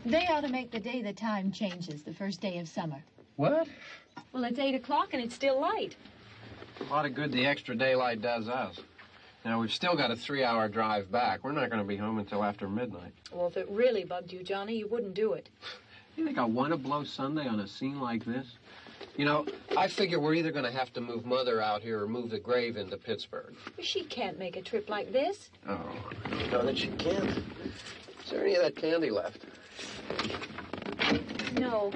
They ought to make the day the time changes, the first day of summer. What? Well, it's 8 o'clock and it's still light. A lot of good the extra daylight does us. Now, we've still got a 3-hour drive back. We're not going to be home until after midnight. Well, if it really bugged you, Johnny, you wouldn't do it. You think I want to blow Sunday on a scene like this? You know, I figure we're either going to have to move Mother out here or move the grave into Pittsburgh. She can't make a trip like this. Oh, I know that she can't. Is there any of that candy left? No.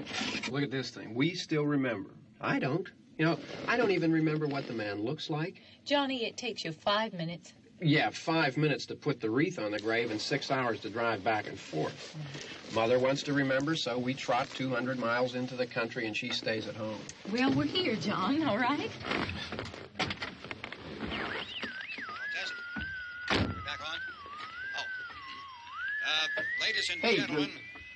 Look at this thing. We still remember. I don't. You know, I don't even remember what the man looks like. Johnny, it takes you 5 minutes. Yeah, 5 minutes to put the wreath on the grave and 6 hours to drive back and forth. Mother wants to remember, so we trot 200 miles into the country and she stays at home. Well, we're here, John, all right? Test. We're back on? Oh. Ladies and gentlemen,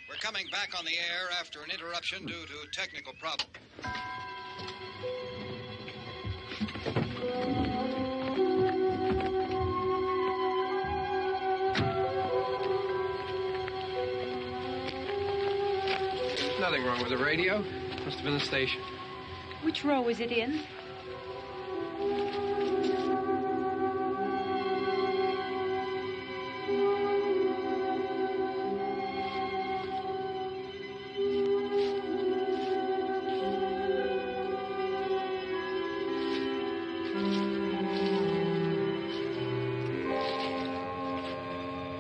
we're coming back on the air after an interruption due to technical problem. Nothing wrong with the radio. Must have been the station. Which row is it in?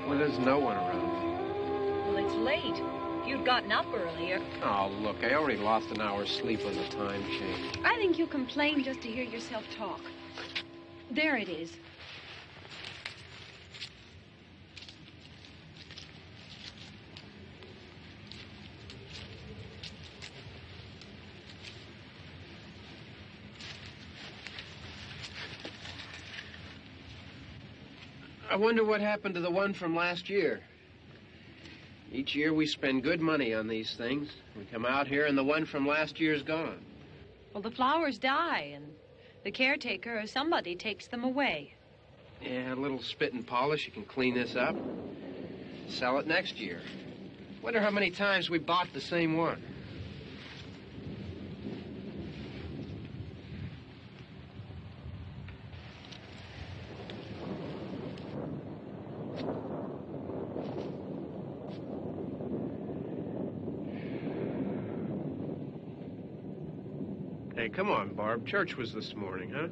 Well, there's no one around. Well, it's late. You'd gotten up earlier. Oh, look, I already lost an hour's sleep when the time changed. I think you complain just to hear yourself talk. There it is. I wonder what happened to the one from last year. Each year we spend good money on these things. We come out here and the one from last year's gone. Well, the flowers die, and the caretaker or somebody takes them away. Yeah, a little spit and polish. You can clean this up. Sell it next year. Wonder how many times we bought the same one. Hey, come on, Barb. Church was this morning, huh?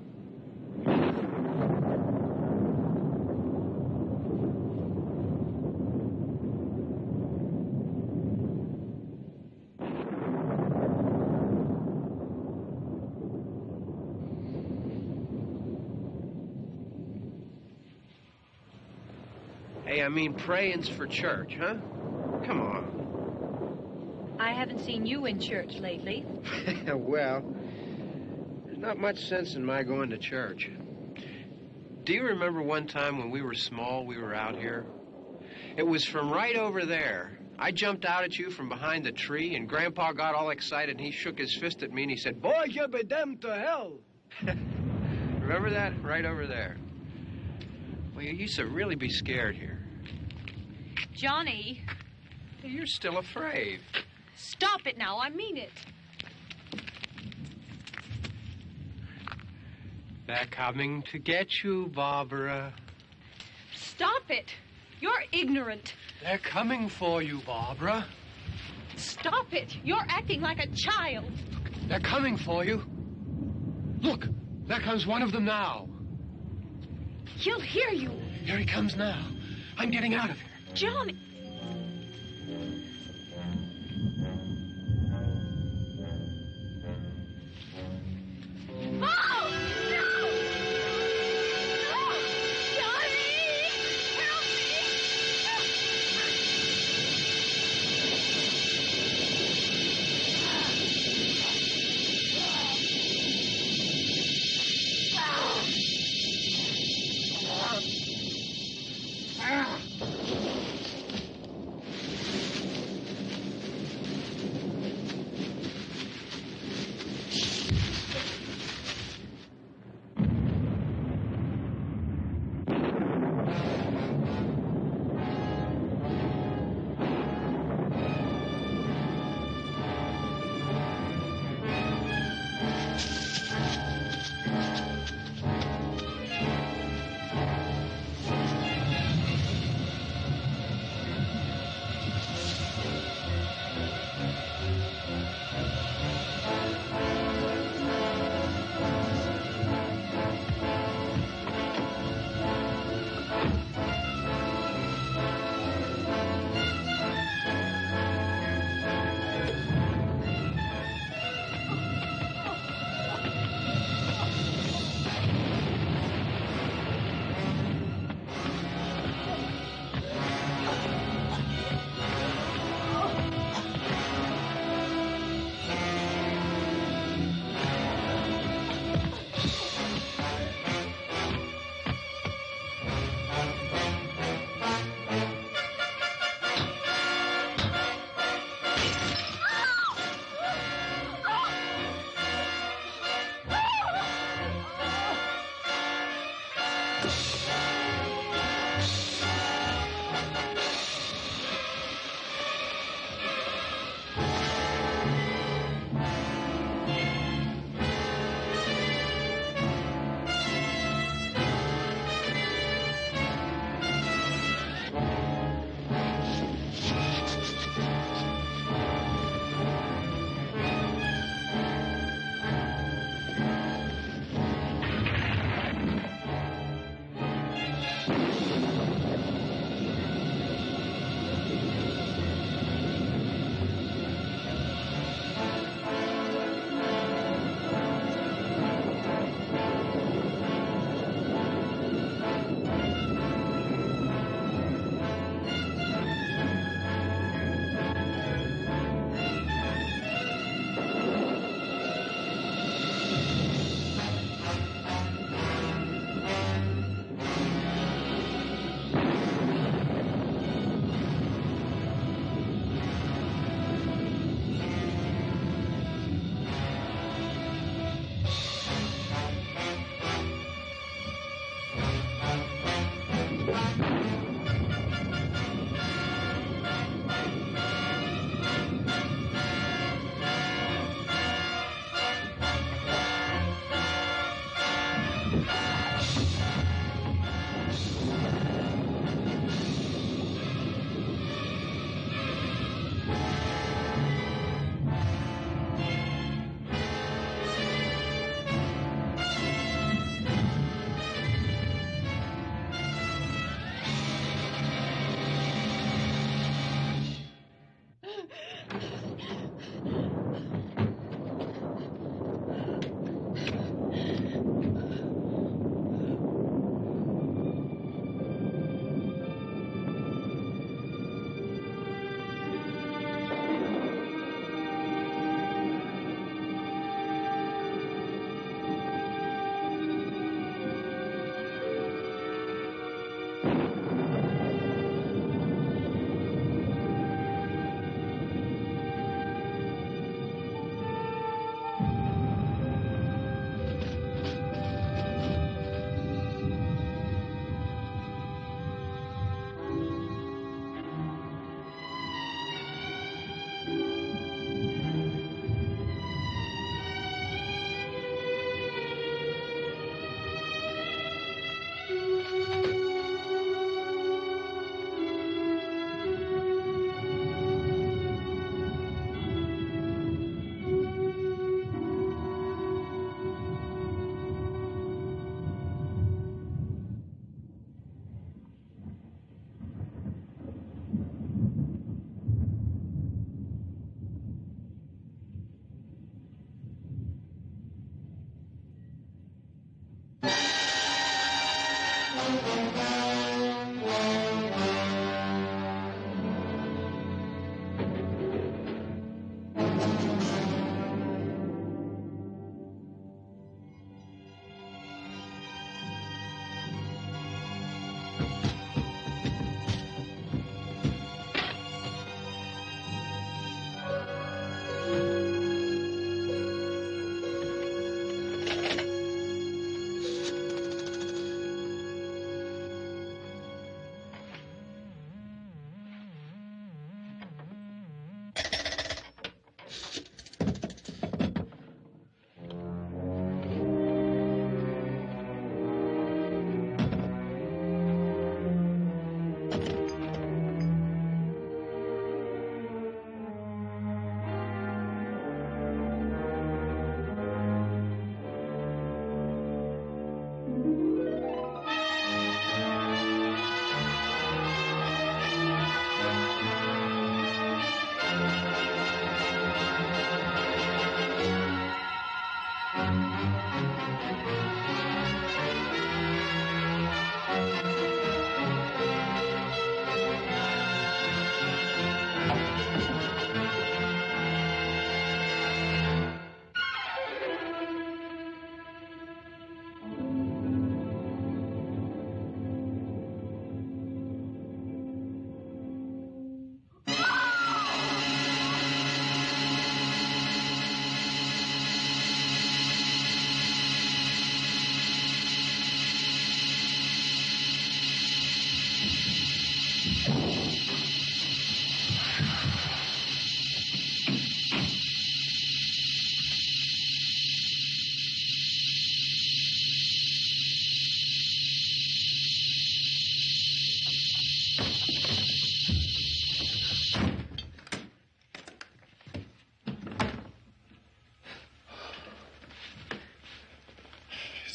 Hey, I mean praying's for church, huh? Come on. I haven't seen you in church lately. Well, there's not much sense in my going to church. Do you remember one time when we were small, we were out here? It was from right over there I jumped out at you from behind the tree, and Grandpa got all excited, and he shook his fist at me, and he said, "Boy, you be damned to hell." Remember that? Right over there. Well, you used to really be scared here. Johnny. You're still afraid. Stop it now. I mean it. They're coming to get you, Barbara. Stop it. You're ignorant. They're coming for you, Barbara. Stop it. You're acting like a child. They're coming for you. Look, there comes one of them now. He'll hear you. Here he comes now. I'm getting out of here. Johnny. Oh! No! No! Johnny! Help me!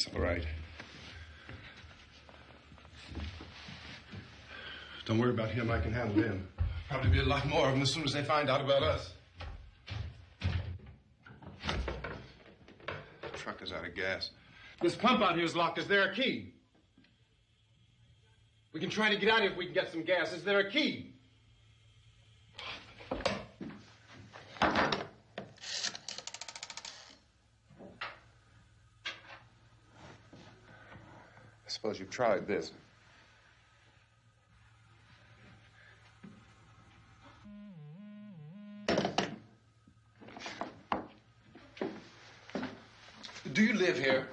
It's all right. Don't worry about him. I can handle him. Probably be a lot more of them as soon as they find out about us. The truck is out of gas. This pump out here is locked. Is there a key? We can try to get out of here if we can get some gas. Is there a key? I suppose you've tried this. Do you live here?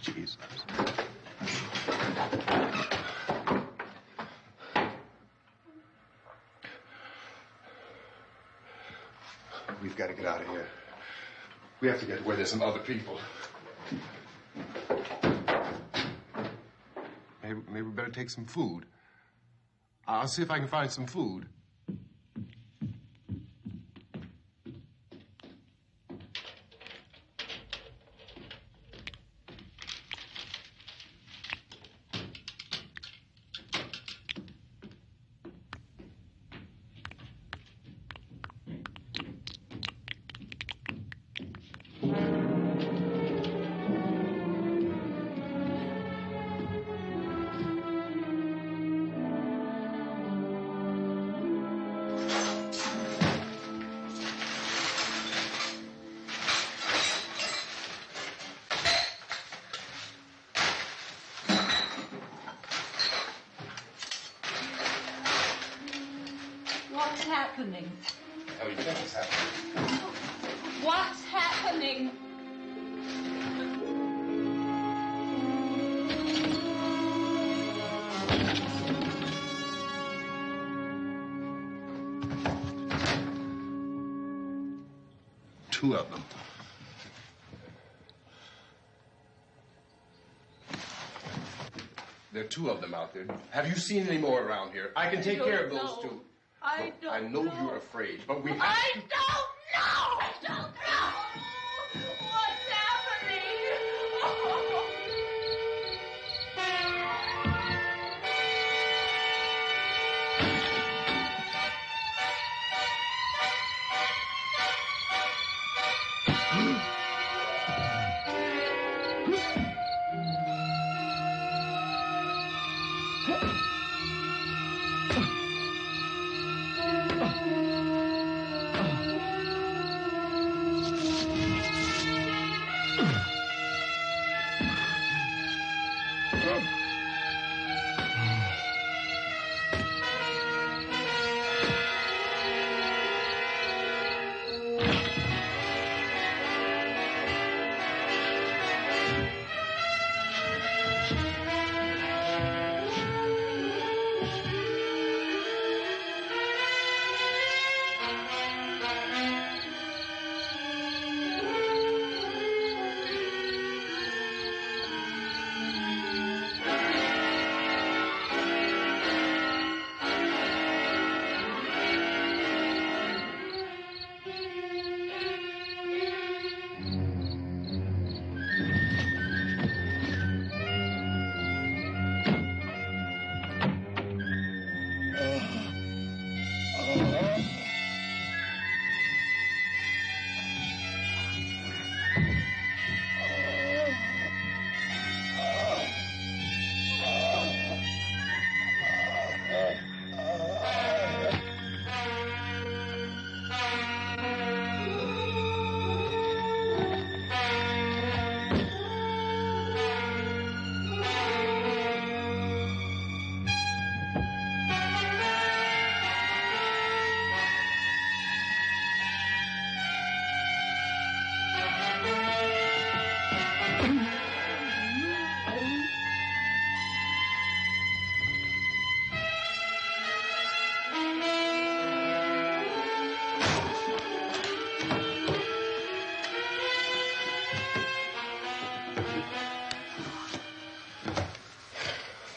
Jesus. We've got to get out of here. We have to get where there's some other people. Maybe we better take some food. I'll see if I can find some food. What's happening? How do you think it's happening? What's happening? Two of them. There are two of them out there. Have you seen any more around here? I can take care of those two. I don't I know you're afraid, but we have I to... don't know! I don't know! What's happening?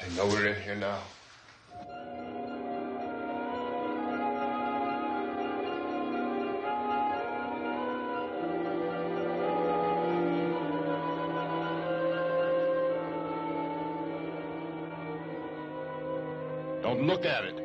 I know we're in here now. Don't look at it.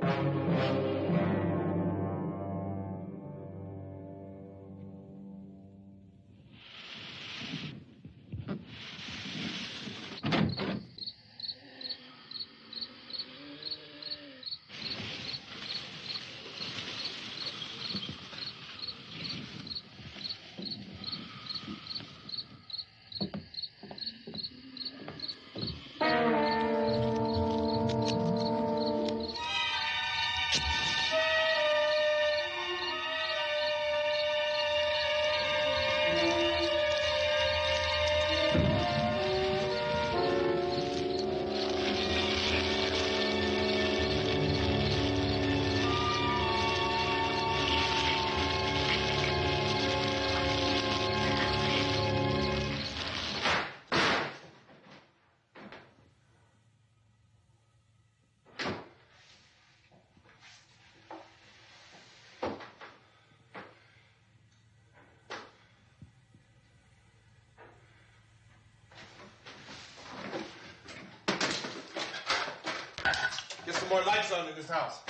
Get some more lights on in this house.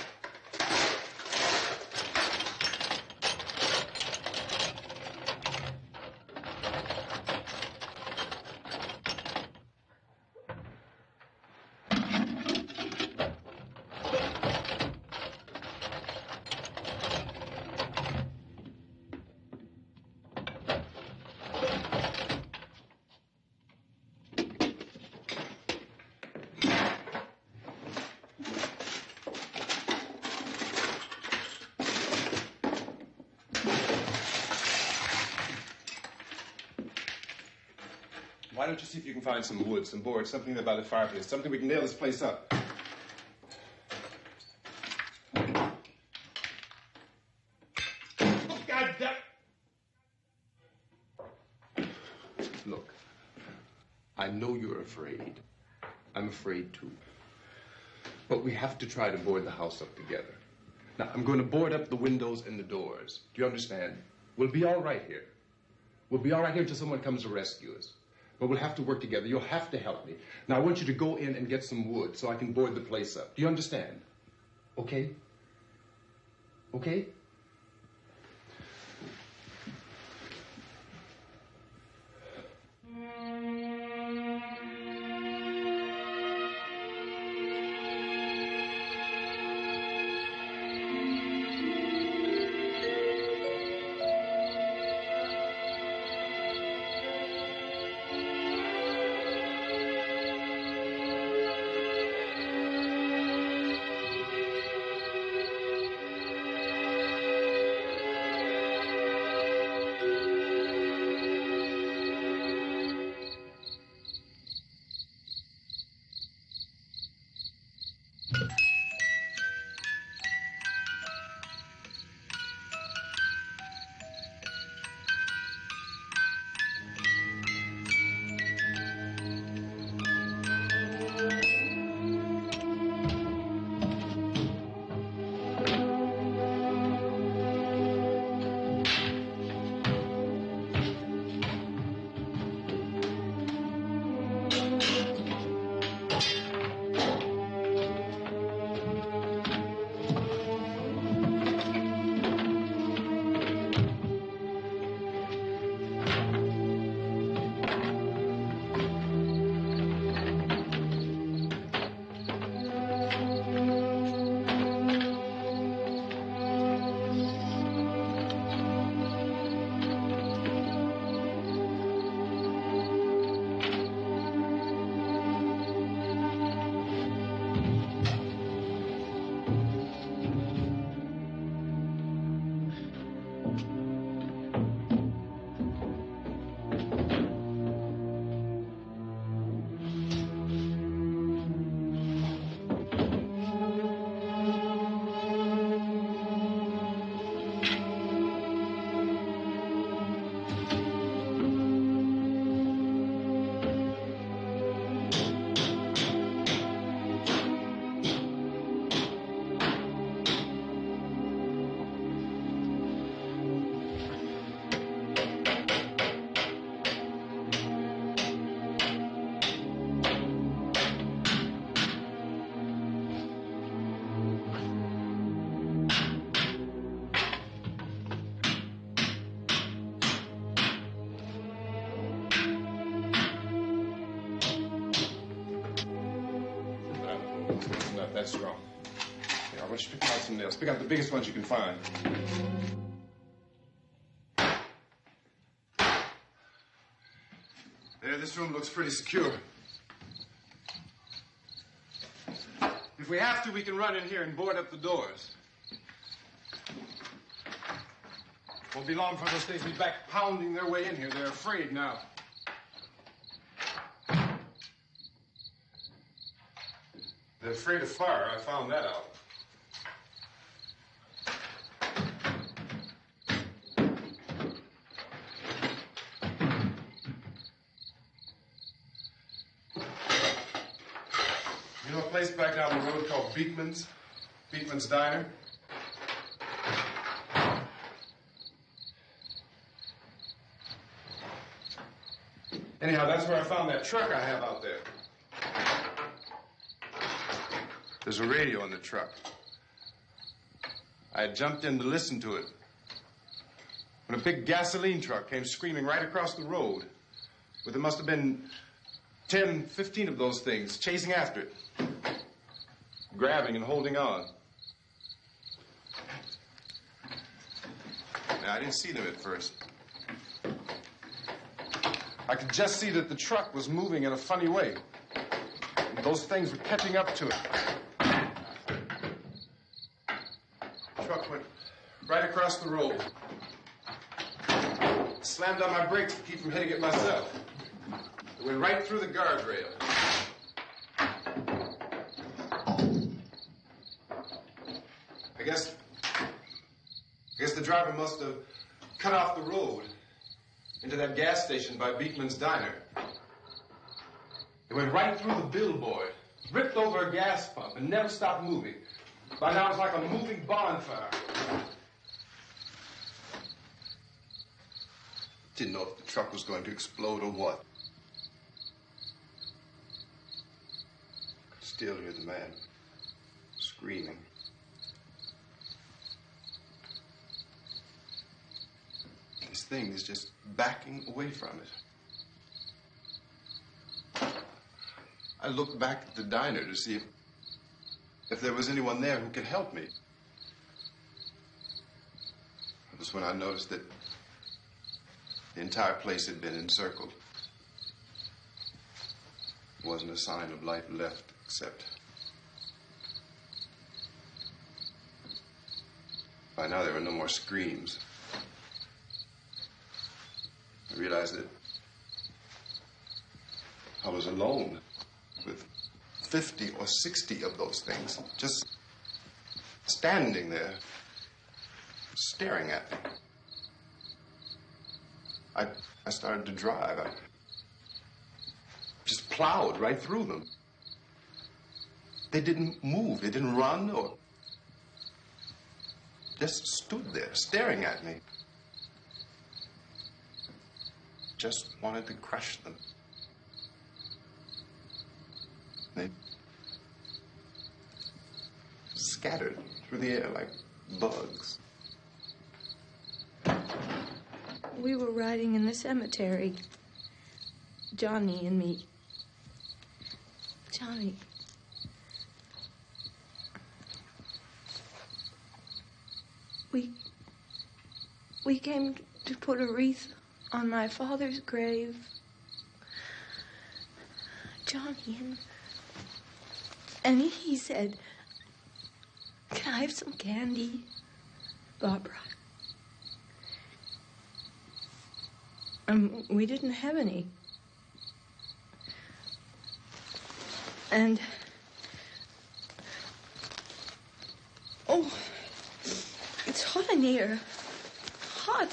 Why don't you see if you can find some wood, some boards, something there by the fireplace, something we can nail this place up. God damn. Look, I know you're afraid. I'm afraid too. But we have to try to board the house up together. Now, I'm going to board up the windows and the doors. Do you understand? We'll be all right here. We'll be all right here until someone comes to rescue us. But we'll have to work together. You'll have to help me. Now, I want you to go in and get some wood so I can board the place up. Do you understand? Okay? Okay? That's enough. That's strong. Yeah, I want you to pick out some nails. Pick out the biggest ones you can find. There, this room looks pretty secure. If we have to, we can run in here and board up the doors. Won't be long before those things be back pounding their way in here. They're afraid now. They're afraid of fire. I found that out. You know a place back down the road called Beekman's? Beekman's Diner? Anyhow, that's where I found that truck I have out there. There's a radio in the truck. I had jumped in to listen to it when a big gasoline truck came screaming right across the road with there must have been 10, 15 of those things chasing after it, grabbing and holding on. Now, I didn't see them at first. I could just see that the truck was moving in a funny way. And those things were catching up to it. The truck went right across the road. Slammed on my brakes to keep from hitting it myself. It went right through the guardrail. I guess the driver must have cut off the road into that gas station by Beekman's Diner. It went right through the billboard, ripped over a gas pump, and never stopped moving. By now, it's like a moving bonfire. Didn't know if the truck was going to explode or what. Could still hear the man screaming. This thing is just backing away from it. I looked back at the diner to see if there was anyone there who could help me. It was when I noticed that the entire place had been encircled. There wasn't a sign of life left except by now there were no more screams. I realized that I was alone with 50 or 60 of those things, just standing there, staring at me. I started to drive. I just plowed right through them. They didn't move. They didn't run or just stood there staring at me. Just wanted to crush them. They scattered through the air like bugs. We were riding in the cemetery, Johnny and me. Johnny. We came to put a wreath on my father's grave. Johnny, and he said, "Can I have some candy, Barbara?" We didn't have any. And, oh, it's hot in here. Hot.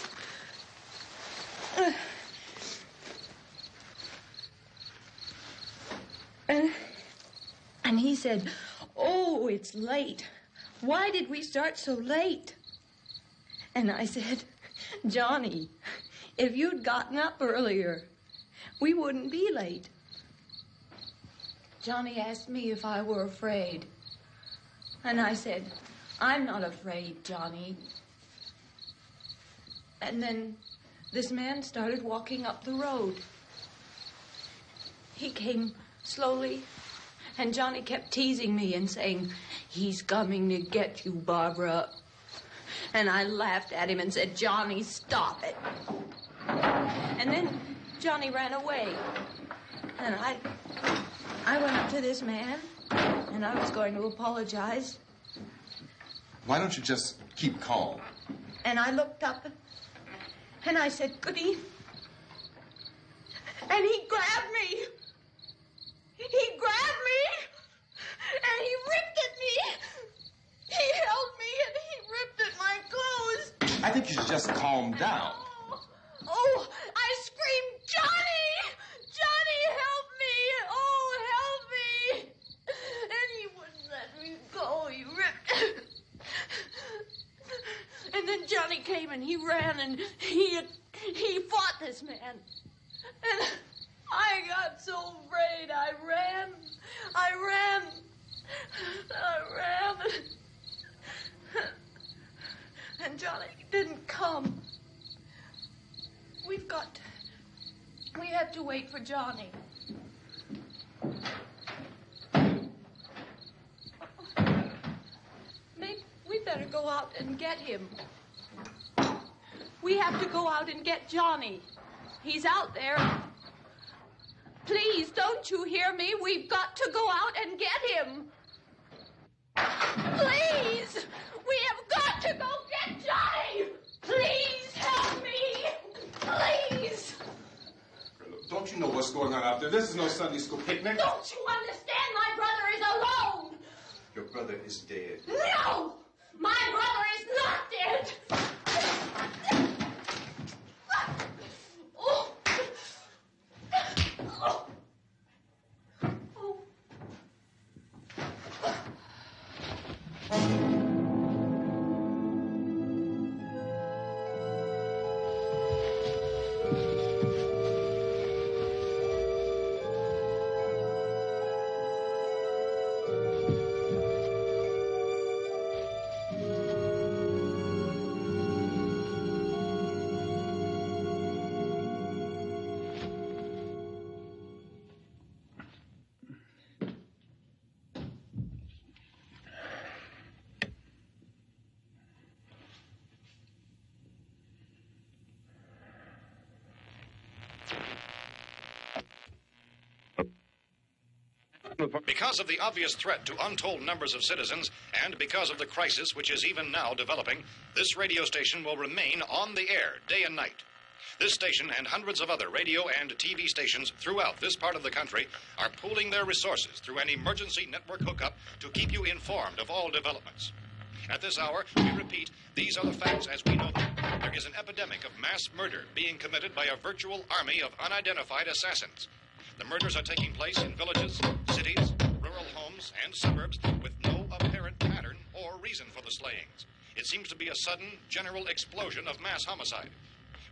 And he said, "Oh, it's late. Why did we start so late?" And I said, "Johnny, if you'd gotten up earlier, we wouldn't be late." Johnny asked me if I were afraid. And I said, "I'm not afraid, Johnny." And then this man started walking up the road. He came slowly And Johnny kept teasing me and saying, "He's coming to get you, Barbara." And I laughed at him and said, "Johnny, stop it." And then Johnny ran away. And I went up to this man, and I was going to apologize. Why don't you just keep calm? And I looked up, and I said, "Good evening." And he grabbed me. He grabbed me, and he ripped at me. He held me, and he ripped at my clothes. I think you should just calm down. Oh, I screamed, "Johnny! Johnny, help me! Oh, help me!" And he wouldn't let me go. He ripped. And then Johnny came and he ran and he fought this man. And I got so afraid. I ran. And Johnny didn't come. We have to wait for Johnny. Maybe we better go out and get him. We have to go out and get Johnny. He's out there. Please, don't you hear me? We've got to go out and get him. Please! We have got to go get Johnny! Please help me! Please! Don't you know what's going on out there? This is no Sunday school picnic. Don't you understand? My brother is alone! Your brother is dead. No! My brother is not dead! Oh. Oh. Oh. Because of the obvious threat to untold numbers of citizens, and because of the crisis which is even now developing, this radio station will remain on the air day and night. This station and hundreds of other radio and TV stations throughout this part of the country are pooling their resources through an emergency network hookup to keep you informed of all developments. At this hour, we repeat, these are the facts as we know them. There is an epidemic of mass murder being committed by a virtual army of unidentified assassins. The murders are taking place in villages, cities, rural homes, and suburbs with no apparent pattern or reason for the slayings. It seems to be a sudden, general explosion of mass homicide.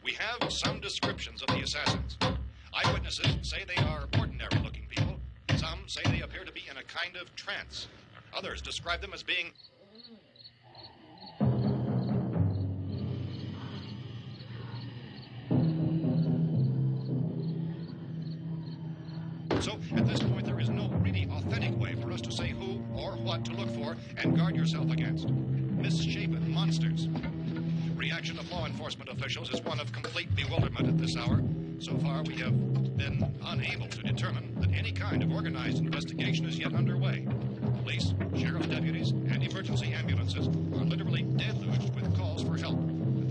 We have some descriptions of the assassins. Eyewitnesses say they are ordinary-looking people. Some say they appear to be in a kind of trance. Others describe them as being... So, at this point, there is no really authentic way for us to say who or what to look for and guard yourself against. Misshapen monsters. Reaction of law enforcement officials is one of complete bewilderment at this hour. So far, we have been unable to determine that any kind of organized investigation is yet underway. Police, sheriff's deputies, and emergency ambulances are literally deluged with calls for help.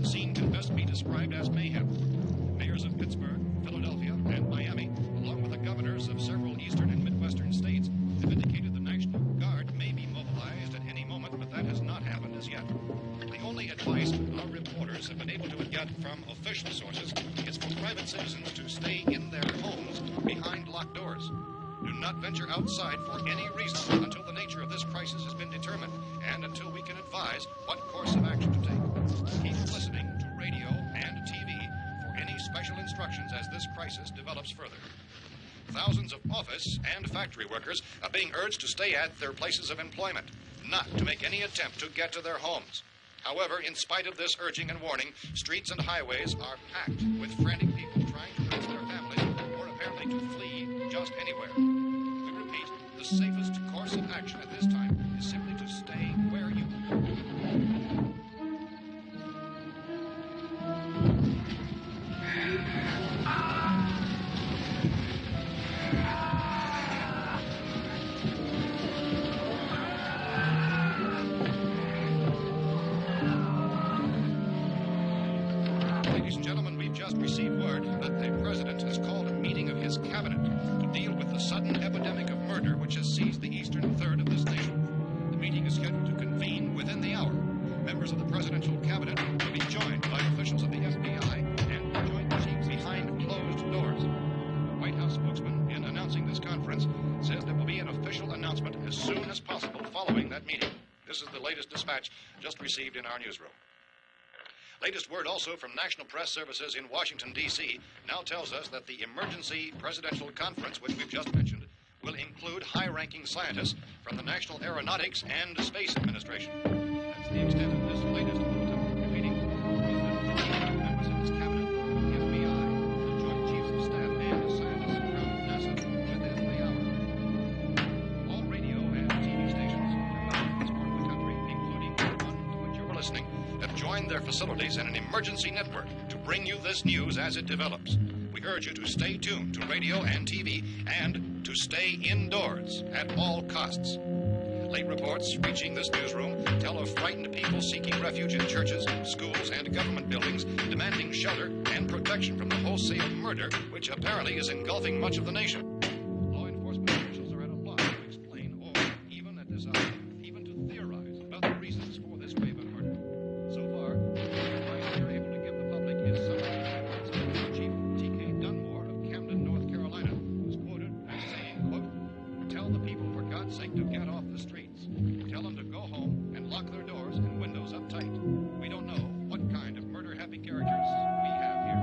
The scene can best be described as mayhem. Mayors of Pittsburgh, Philadelphia, and Miami, along with the governors of several eastern and midwestern states, have indicated the National Guard may be mobilized at any moment, but that has not happened as yet. The only advice our reporters have been able to get from official sources is for private citizens to stay in their homes behind locked doors. Do not venture outside for any reason until the nature of this crisis has been determined and until we can advise what course of action to take. Keep listening to radio and TV for any special instructions as this crisis develops further. Thousands of office and factory workers are being urged to stay at their places of employment, not to make any attempt to get to their homes. However, in spite of this urging and warning, streets and highways are packed with frantic people trying to reach their families or apparently to flee just anywhere. We repeat, the the safest course of action at this time is simply to stay where you are. Ladies and gentlemen, we've just received word that the president has called a meeting of his cabinet to deal with the sudden epidemic of murder which has seized the eastern third of this nation. The meeting is scheduled to convene within the hour. Members of the presidential cabinet will be joined by officials of the FBI and joint chiefs behind closed doors. The White House spokesman, in announcing this conference, says there will be an official announcement as soon as possible following that meeting. This is the latest dispatch just received in our newsroom. Latest word also from National Press Services in Washington, D.C. now tells us that the emergency presidential conference, which we've just mentioned, will include high-ranking scientists from the National Aeronautics and Space Administration. That's the extent of this latest bulletin. Repeating, the President, members of his cabinet, the FBI, the Joint Chiefs of Staff, and scientists from NASA within the hour. All radio and TV stations throughout this part of the country, including the one to which you're listening, have joined their facilities in an emergency network to bring you this news as it develops. We urge you to stay tuned to radio and TV and to stay indoors at all costs. Late reports reaching this newsroom tell of frightened people seeking refuge in churches, schools, and government buildings, demanding shelter and protection from the wholesale murder which apparently is engulfing much of the nation. Law enforcement officials are at a loss to explain or, even at this hour, even to theorize about the reasons for this wave of murder. So far, the advice we are able to give the public is summary reports of Chief T.K. Dunmore of Camden, North Carolina, who's quoted as saying, quote, "Tell the people, for God's sake, to get off the streets. Tell them to go home and lock their doors and windows up tight. We don't know what kind of murder-happy characters we have here."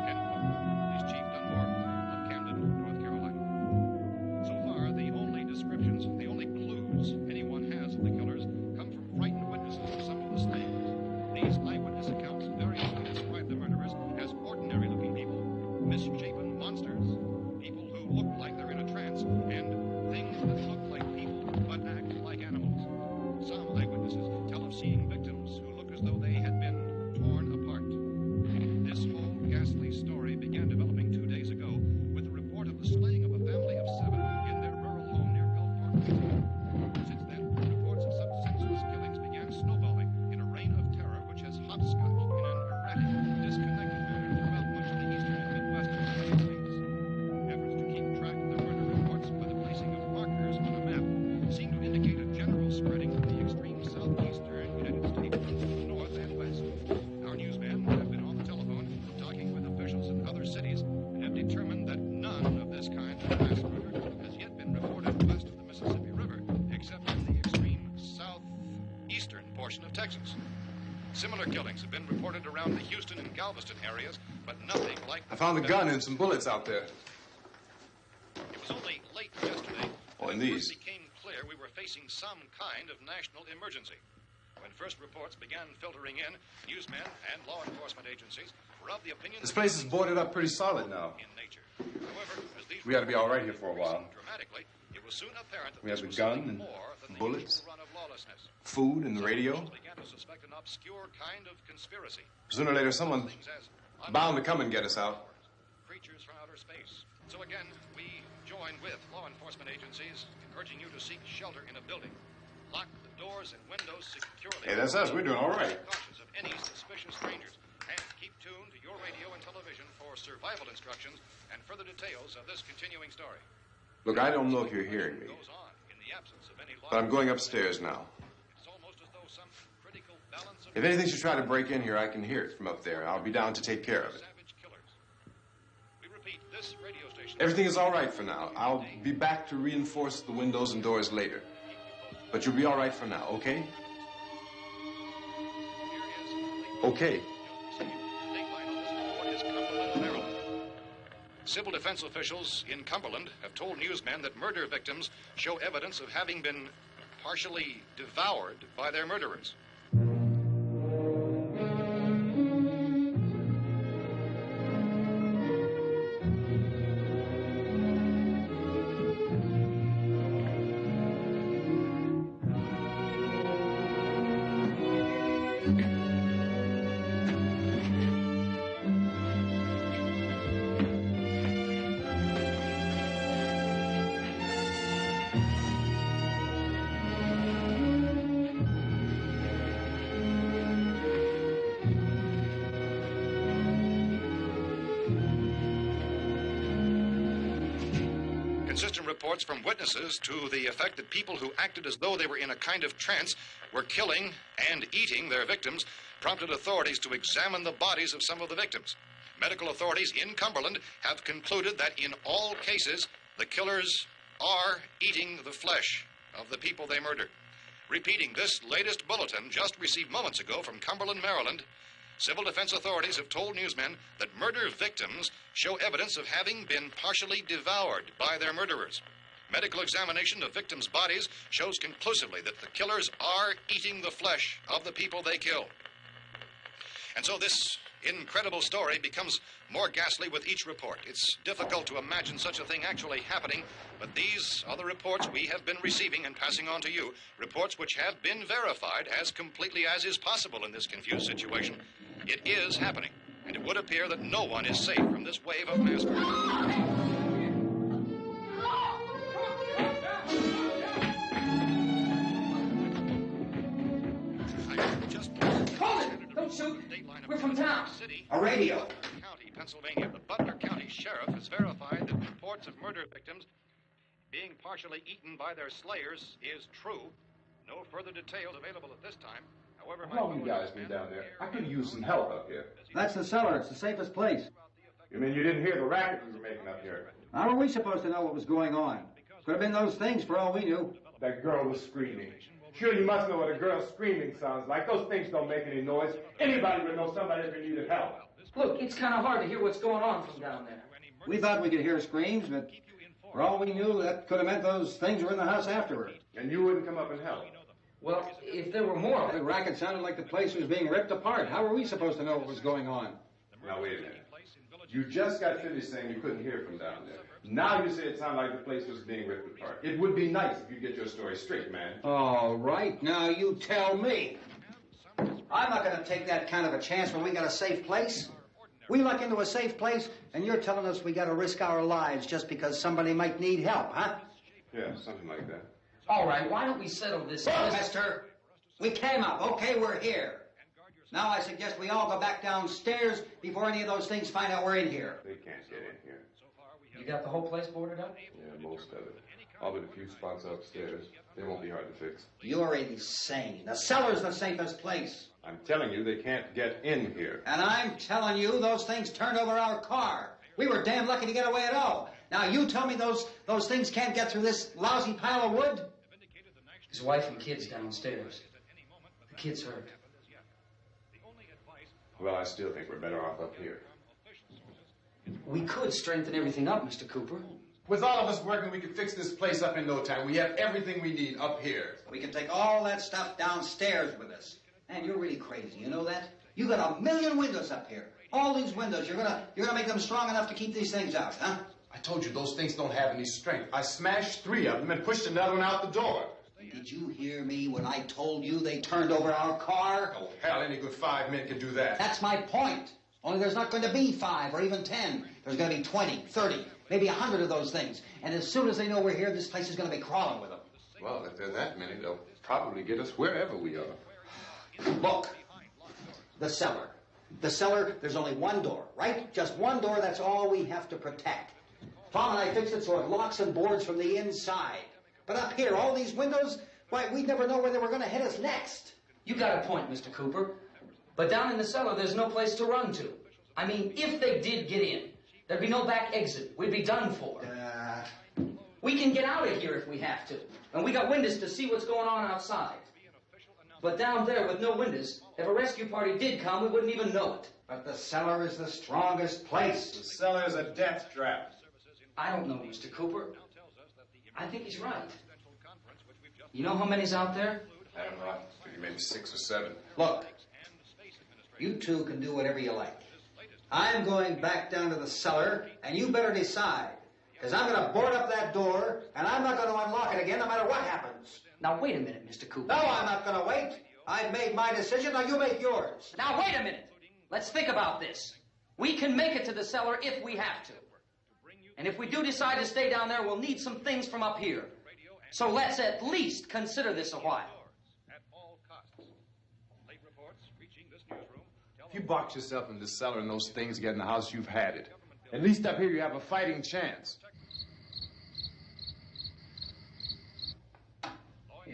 End quote. Is Chief Dunmore of Camden, North Carolina. So far, the only descriptions, the only clues anyone has of the killers come from frightened witnesses of some of the slayings. These eyewitness accounts variously describe the murderers as ordinary-looking people, misshapen monsters, people who look like they're in a trance, and things that look like people but act like animals. Some eyewitnesses tell of seeing victims who look as though they had been torn apart. This whole ghastly story began developing 2 days ago with the report of the slaying of a family of 7 in their rural home near Gulfport, Louisiana. Since then, reports of such senseless killings began snowballing in a reign of terror which has hopscotched in an erratic, disconnected manner throughout much of the eastern and midwestern United States. Efforts to keep track of the murder reports by the placing of markers on a map seem to indicate a general spreading of the extreme southeastern United States to the north and west. Our newsmen have been on the telephone talking with officials in other cities and have determined that none of this kind of mass murder has yet been reported west of the Mississippi River, except in the extreme southeastern portion of Texas. Similar killings have been reported around the Houston and Galveston areas, but nothing like... I found a gun and some bullets out there. It was only late yesterday Oh, that and it these. first became clear we were facing some kind of national emergency. When first reports began filtering in, newsmen and law enforcement agencies were of the opinion This place is boarded up pretty solid now. in nature. However, as these We ought to be all right here for a while. dramatically, it was soon apparent that We have this the was gun something and more than the bullets. usual run of lawlessness. Food and the radio. Officials began to suspect an obscure kind of conspiracy. Sooner or later, someone Things as bound to come and get us out. creatures from outer space. So again, we join with law enforcement agencies, urging you to seek shelter in a building. Lock the doors and windows securely. Hey, that's us. We're doing all right. Be cautious of any suspicious strangers, and keep tuned to your radio and television for survival instructions and further details of this continuing story. Look, I don't know if you're hearing me, Goes on in the absence of any law. but I'm going upstairs now. It's almost as though some critical balance of If anything should try to break in here, I can hear it from up there. I'll be down to take care of it. savage killers. We repeat, this radio station. Everything is all right for now. I'll be back to reinforce the windows and doors later. But you'll be all right for now, okay? Okay. Civil defense officials in Cumberland have told newsmen that murder victims show evidence of having been partially devoured by their murderers. Consistent reports from witnesses to the effect that people who acted as though they were in a kind of trance were killing and eating their victims prompted authorities to examine the bodies of some of the victims. Medical authorities in Cumberland have concluded that in all cases, the killers are eating the flesh of the people they murdered. Repeating this latest bulletin just received moments ago from Cumberland, Maryland, civil defense authorities have told newsmen that murder victims show evidence of having been partially devoured by their murderers. Medical examination of victims' bodies shows conclusively that the killers are eating the flesh of the people they kill. And so this incredible story becomes more ghastly with each report. It's difficult to imagine such a thing actually happening, but these are the reports we have been receiving and passing on to you, reports which have been verified as completely as is possible in this confused situation. It is happening, and it would appear that no one is safe from this wave of mass murder. Don't shoot. We're from town. A radio. County, Pennsylvania. The Butler County Sheriff has verified that reports of murder victims being partially eaten by their slayers is true. No further details available at this time. However, How long you guys been down there? I could use some help up here. That's the cellar. It's the safest place. You mean you didn't hear the racket we were making up here? How are we supposed to know what was going on? Could have been those things for all we knew. That girl was screaming. Sure, you must know what a girl screaming sounds like. Those things don't make any noise. Anybody would know somebody ever needed help. Look, it's kind of hard to hear what's going on from down there. We thought we could hear screams, but for all we knew, that could have meant those things were in the house afterward. And you wouldn't come up and help? Well, if there were more... The racket sounded like the place was being ripped apart. How were we supposed to know what was going on? Now, wait a minute. You just got finished saying you couldn't hear from down there. Now you say it sounded like the place was being ripped apart. It would be nice if you get your story straight, man. All right, now you tell me. I'm not going to take that kind of a chance when we got a safe place. We luck into a safe place, and you're telling us we got to risk our lives just because somebody might need help, huh? Yeah, something like that. All right, why don't we settle this? Look, mister, we came up. Okay, we're here. Now I suggest we all go back downstairs before any of those things find out we're in here. They can't get in here. You got the whole place boarded up? Yeah, most of it. All but a few spots upstairs. They won't be hard to fix. You're insane. The cellar's the safest place. I'm telling you, they can't get in here. And I'm telling you, those things turned over our car. We were damn lucky to get away at all. Now you tell me those things can't get through this lousy pile of wood? His wife and kids downstairs. The kid's hurt. Well, I still think we're better off up here. We could strengthen everything up, Mr. Cooper. With all of us working, we could fix this place up in no time. We have everything we need up here. We can take all that stuff downstairs with us. Man, you're really crazy, you know that? You got 1,000,000 windows up here. All these windows, you're gonna make them strong enough to keep these things out, huh? I told you those things don't have any strength. I smashed 3 of them and pushed another one out the door. Did you hear me when I told you they turned over our car? Oh, hell, any good 5 men could do that. That's my point. Only there's not going to be 5 or even 10. There's going to be 20, 30, maybe 100 of those things. And as soon as they know we're here, this place is going to be crawling with them. Well, if there are that many, they'll probably get us wherever we are. Look, the cellar. The cellar, there's only one door, right? Just one door, that's all we have to protect. Tom and I fixed it so it locks and boards from the inside. But up here, all these windows, why, we'd never know where they were going to hit us next. You got a point, Mr. Cooper. But down in the cellar, there's no place to run to. I mean, if they did get in, there'd be no back exit. We'd be done for. We can get out of here if we have to. And we got windows to see what's going on outside. But down there with no windows, if a rescue party did come, we wouldn't even know it. But the cellar is the strongest place. The cellar is a death trap. I don't know, Mr. Cooper. I think he's right. You know how many's out there? I don't know. Maybe 6 or 7. Look, you two can do whatever you like. I'm going back down to the cellar, and you better decide. Because I'm going to board up that door, and I'm not going to unlock it again no matter what happens. Now, wait a minute, Mr. Cooper. No, I'm not going to wait. I've made my decision, now you make yours. Now, wait a minute. Let's think about this. We can make it to the cellar if we have to. And if we do decide to stay down there, we'll need some things from up here. So let's at least consider this a while. If you box yourself in the cellar and those things get in the house, you've had it. At least up here you have a fighting chance.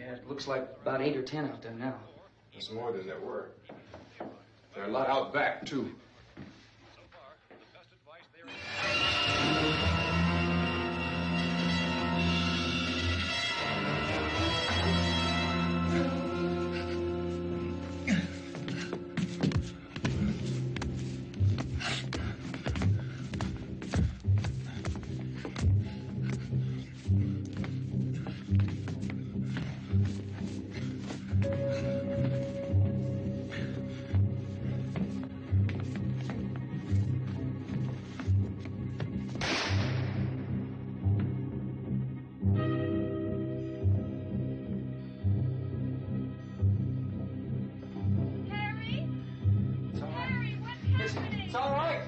Yeah, it looks like about 8 or 10 out there now. There's more than there were. There are a lot out back, too. It's all right.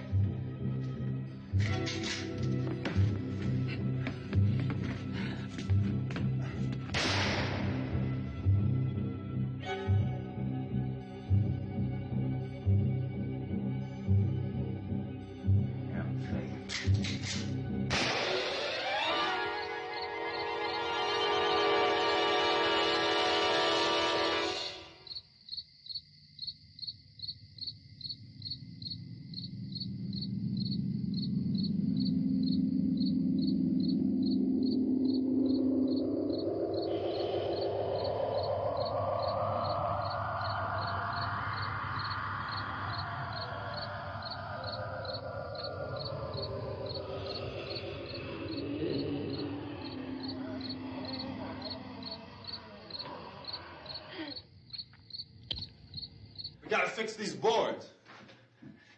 We gotta fix these boards.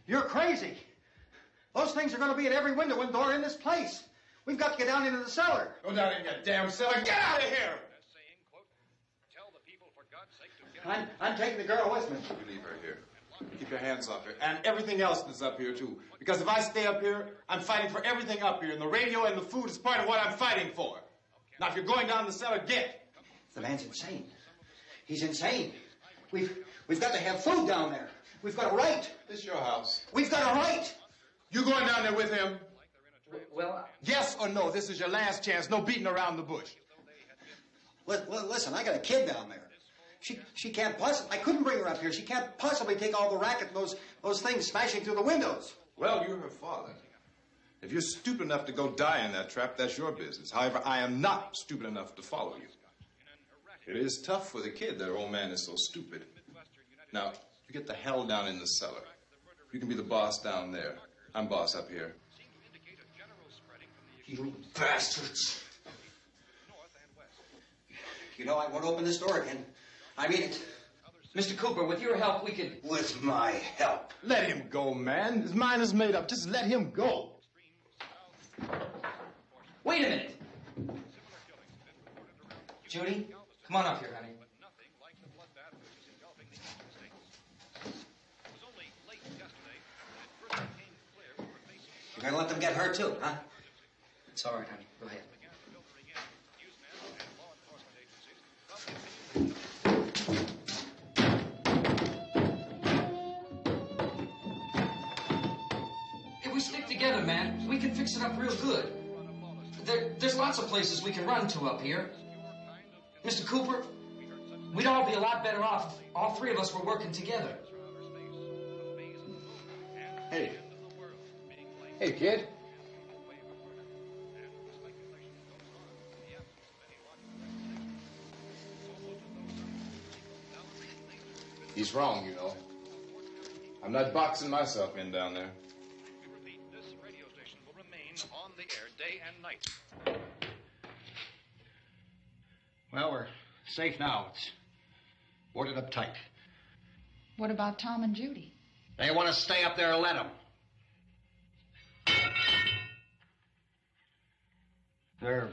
You're crazy. Those things are going to be at every window and door in this place. We've got to get down into the cellar. Go down in your damn cellar. Get out of here! I'm taking the girl with me. You leave her here. Keep your hands off her. And everything else that's up here, too. Because if I stay up here, I'm fighting for everything up here. And the radio and the food is part of what I'm fighting for. Now, if you're going down the cellar, get. The man's insane. He's insane. We've got to have food down there. We've got a right. This is your house. We've got a right. You going down there with him? Well, Yes or no? This is your last chance. No beating around the bush. Listen, I got a kid down there. She can't possibly. I couldn't bring her up here. She can't possibly take all the racket and those things smashing through the windows. Well, you're her father. If you're stupid enough to go die in that trap, that's your business. However, I am not stupid enough to follow you. It is tough for the kid that her old man is so stupid. Now, you get the hell down in the cellar. You can be the boss down there. I'm boss up here. You bastards. You know, I won't open this door again. I mean it. Mr. Cooper, with your help, we could... With my help. Let him go, man. His mind is made up. Just let him go. Wait a minute. Judy, come on up here, honey. You're gonna let them get hurt too, huh? It's all right, honey. Go ahead. If we stick together, man, we can fix it up real good. There's lots of places we can run to up here. Mr. Cooper, we'd all be a lot better off if all three of us were working together. Hey. Hey, kid. He's wrong, you know. I'm not boxing myself in down there. We repeat, this radio station will remain on the air day and night. Well, we're safe now. It's boarded up tight. What about Tom and Judy? They want to stay up there, let them. There are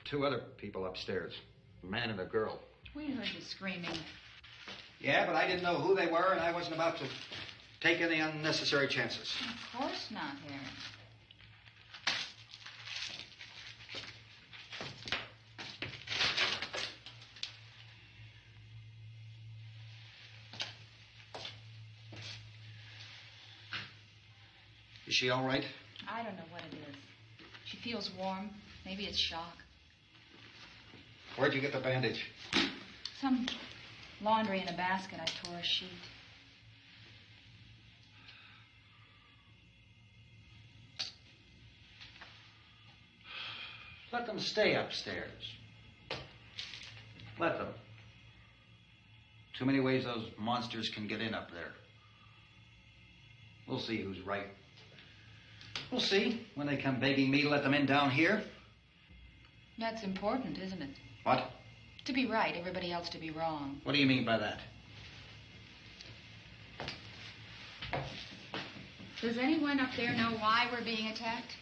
two other people upstairs, a man and a girl. We heard you screaming. Yeah, but I didn't know who they were, and I wasn't about to take any unnecessary chances. Of course not, Harry. Is she all right? I don't know what it is. She feels warm. Maybe it's shock. Where'd you get the bandage? Some laundry in a basket. I tore a sheet. Let them stay upstairs. Let them. Too many ways those monsters can get in up there. We'll see who's right. We'll see when they come begging me to let them in down here. That's important, isn't it? What? To be right, everybody else to be wrong. What do you mean by that? Does anyone up there know why we're being attacked?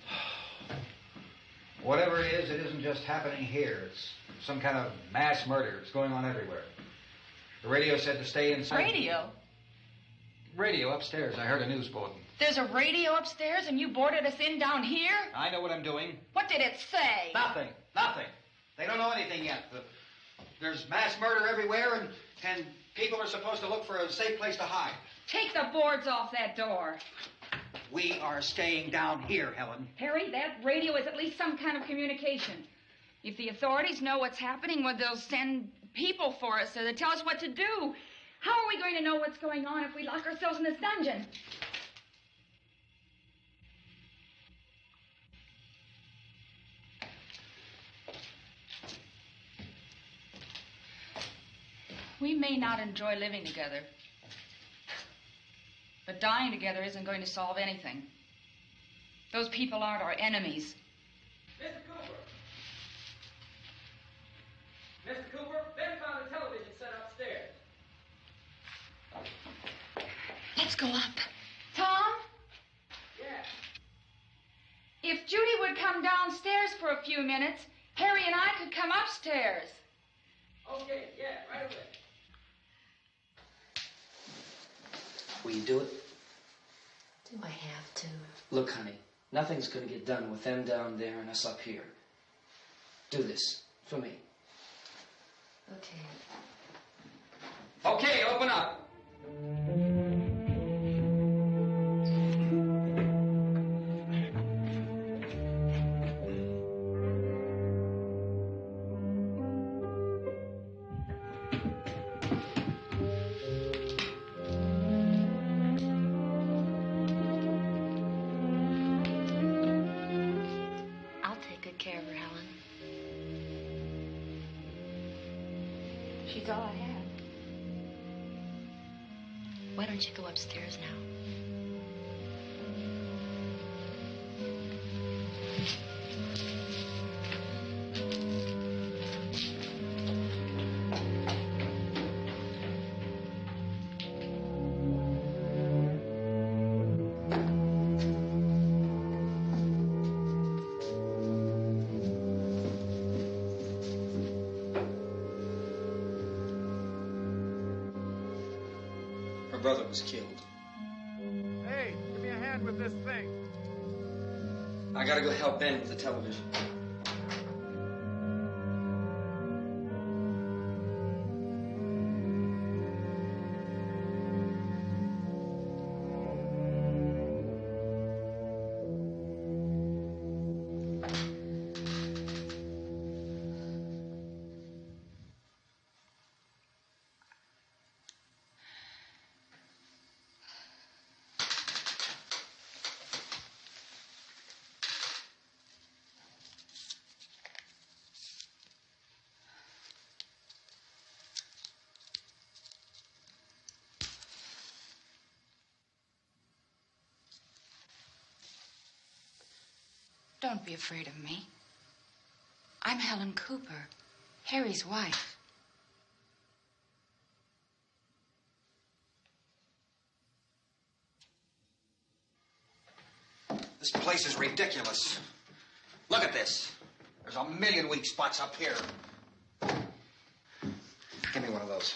Whatever it isn't just happening here. It's some kind of mass murder. It's going on everywhere. The radio said to stay inside. Radio? Radio upstairs. I heard a news bulletin. There's a radio upstairs and you boarded us in down here? I know what I'm doing. What did it say? Nothing. Nothing. They don't know anything yet. There's mass murder everywhere, and people are supposed to look for a safe place to hide. Take the boards off that door. We are staying down here, Helen. Harry, that radio is at least some kind of communication. If the authorities know what's happening, well, they'll send people for us, so they'll tell us what to do. How are we going to know what's going on if we lock ourselves in this dungeon? We may not enjoy living together, but dying together isn't going to solve anything. Those people aren't our enemies. Mr. Cooper! Mr. Cooper, Ben found a television set upstairs. Let's go up. Tom? Yeah. If Judy would come downstairs for a few minutes, Harry and I could come upstairs. Okay, yeah, right away. Will you do it? Do I have to? Look, honey, nothing's going to get done with them down there and us up here. Do this for me. Okay. Okay, open up. I'll take good care of her, Helen. She's all I have. Why don't you go upstairs now? Her brother was killed. Hey, give me a hand with this thing. I gotta go help Ben with the television. Don't be afraid of me. I'm Helen Cooper, Harry's wife. This place is ridiculous. Look at this. There's a million weak spots up here. Give me one of those.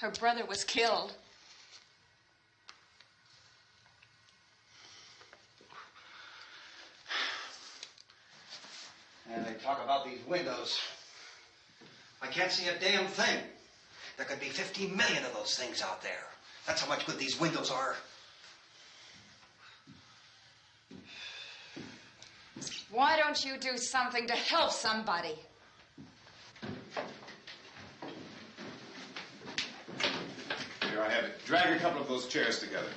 Her brother was killed. And they talk about these windows. I can't see a damn thing. There could be 50 million of those things out there. That's how much good these windows are. Why don't you do something to help somebody? Here, I have it. Drag a couple of those chairs together.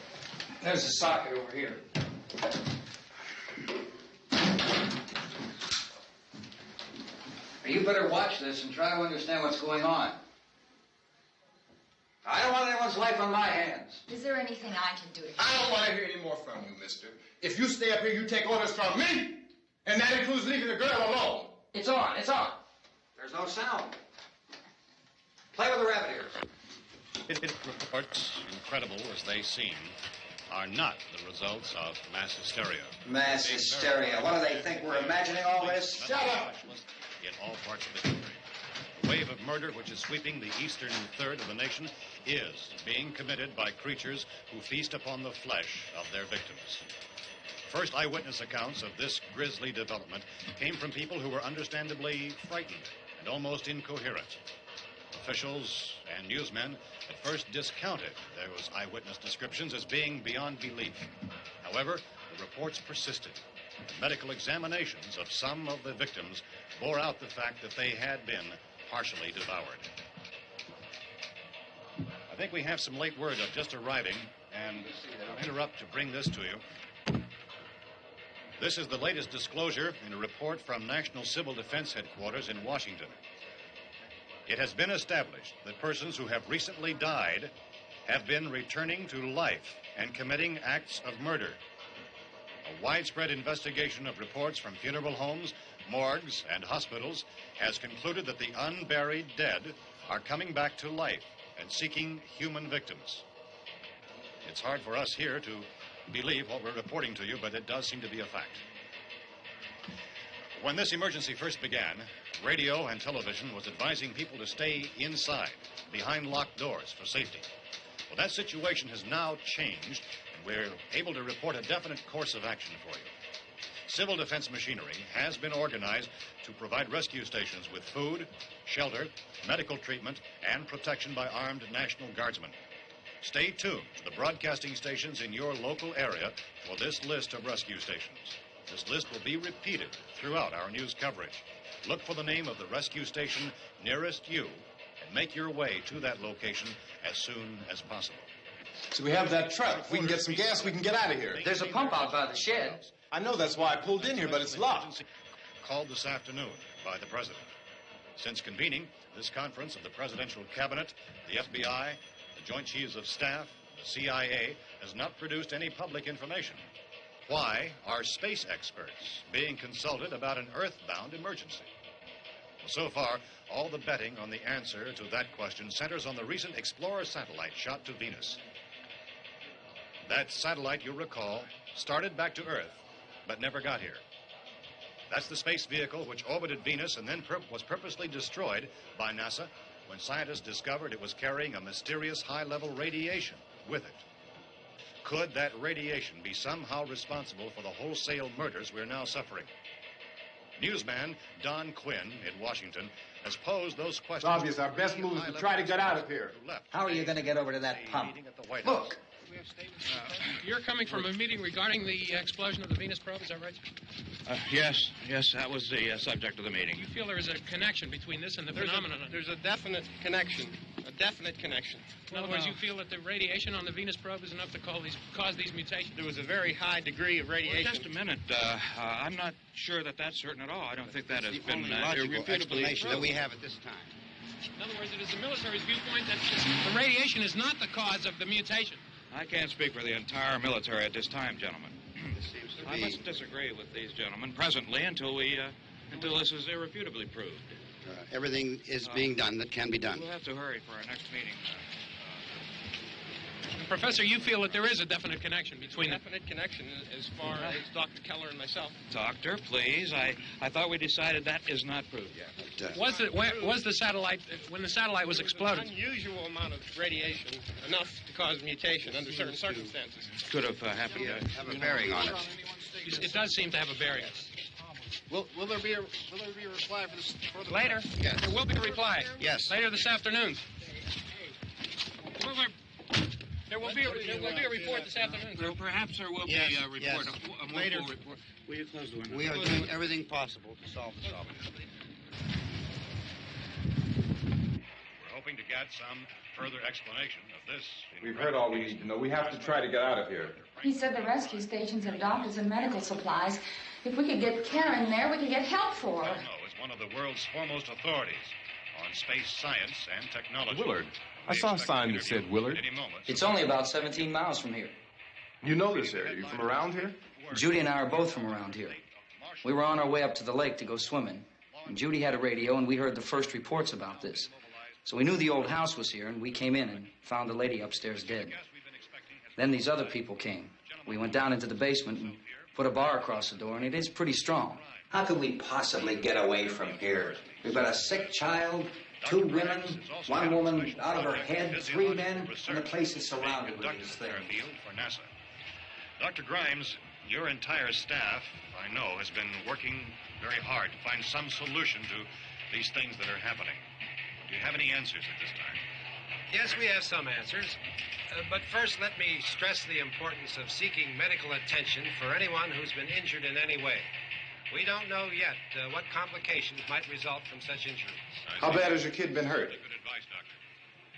There's a socket over here. You better watch this and try to understand what's going on. I don't want anyone's life on my hands. Is there anything I can do to help? I don't want to hear any more from you, mister. If you stay up here, you take orders from me. And that includes leaving the girl alone. It's on, it's on. There's no sound. Play with the rabbit ears. Reports, incredible as they seem, are not the results of mass hysteria. Mass hysteria. What do they think? We're imagining all this? Shut up! In all parts of the country. The wave of murder which is sweeping the eastern third of the nation is being committed by creatures who feast upon the flesh of their victims. First eyewitness accounts of this grisly development came from people who were understandably frightened and almost incoherent. Officials and newsmen at first discounted those eyewitness descriptions as being beyond belief. However, the reports persisted. The medical examinations of some of the victims bore out the fact that they had been partially devoured. I think we have some late word of just arriving, and I'll interrupt to bring this to you. This is the latest disclosure in a report from National Civil Defense Headquarters in Washington. It has been established that persons who have recently died have been returning to life and committing acts of murder. A widespread investigation of reports from funeral homes, morgues, and hospitals has concluded that the unburied dead are coming back to life and seeking human victims. It's hard for us here to believe what we're reporting to you, but it does seem to be a fact. When this emergency first began, radio and television was advising people to stay inside, behind locked doors for safety. Well, that situation has now changed, and we're able to report a definite course of action for you. Civil defense machinery has been organized to provide rescue stations with food, shelter, medical treatment, and protection by armed National Guardsmen. Stay tuned to the broadcasting stations in your local area for this list of rescue stations. This list will be repeated throughout our news coverage. Look for the name of the rescue station nearest you and make your way to that location as soon as possible. So we have that truck. If we can get some gas, we can get out of here. There's a pump out by the shed. I know, that's why I pulled in here, but it's locked. Called this afternoon by the president. Since convening this conference of the presidential cabinet, the FBI, the Joint Chiefs of Staff, the CIA has not produced any public information. Why are space experts being consulted about an earthbound emergency? Well, so far, all the betting on the answer to that question centers on the recent Explorer satellite shot to Venus. That satellite, you'll recall, started back to Earth, but never got here. That's the space vehicle which orbited Venus and then was purposely destroyed by NASA when scientists discovered it was carrying a mysterious high-level radiation with it. Could that radiation be somehow responsible for the wholesale murders we're now suffering? Newsman Don Quinn in Washington has posed those questions. It's obvious our best move is to try to get out of here. How are you going to get over to that pump? Look. You're coming from a meeting regarding the explosion of the Venus probe, is that right? Yes, that was the subject of the meeting. You feel there is a connection between this and the phenomenon? There's a definite connection. In other words, you feel that the radiation on the Venus probe is enough to cause these mutations? There was a very high degree of radiation. Well, just a minute. I'm not sure that that's certain at all. I don't think that has been logical explanation that we have at this time. In other words, it is the military's viewpoint that the radiation is not the cause of the mutation. I can't speak for the entire military at this time, gentlemen. This seems to I be... must disagree with these gentlemen presently until this is irrefutably proved. Everything is being done that can be done. We'll have to hurry for our next meeting. Professor, you feel that there is a definite connection between them? Definite connection as far as Dr. Keller and myself. Doctor, please. I thought we decided that is not proved yet. But, was the satellite, when the satellite was exploded? An unusual amount of radiation, enough to cause mutation under certain circumstances. Could have happened. Have a bearing on it. It does seem to have a bearing. Will there be a reply for this? Later? Yes. There will be a reply. Yes. Later this afternoon. There will be a report this afternoon. Well, perhaps there will be a report. Yes. A more Later. full report. Will you close the window? We are doing everything possible to solve this problem. We're hoping to get some further explanation of this. We've heard all we need to know. We have to try to get out of here. He said the rescue stations have doctors and medical supplies. If we could get care in there, we could get help for her. Romero is one of the world's foremost authorities on space science and technology. Willard. I saw a sign that said Willard. It's only about 17 miles from here. You know this area. You from around here? Judy and I are both from around here. We were on our way up to the lake to go swimming. And Judy had a radio, and we heard the first reports about this. So we knew the old house was here, and we came in and found the lady upstairs dead. Then these other people came. We went down into the basement and put a bar across the door, and it is pretty strong. How could we possibly get away from here? We've got a sick child, 2 women, 1 woman out of her head, 3 men, and the place is surrounded with these things. For NASA. Dr. Grimes, your entire staff, I know, has been working very hard to find some solution to these things that are happening. Do you have any answers at this time? Yes, we have some answers. But first, let me stress the importance of seeking medical attention for anyone who's been injured in any way. We don't know yet what complications might result from such injuries. How bad has your kid been hurt? Good advice, Doctor.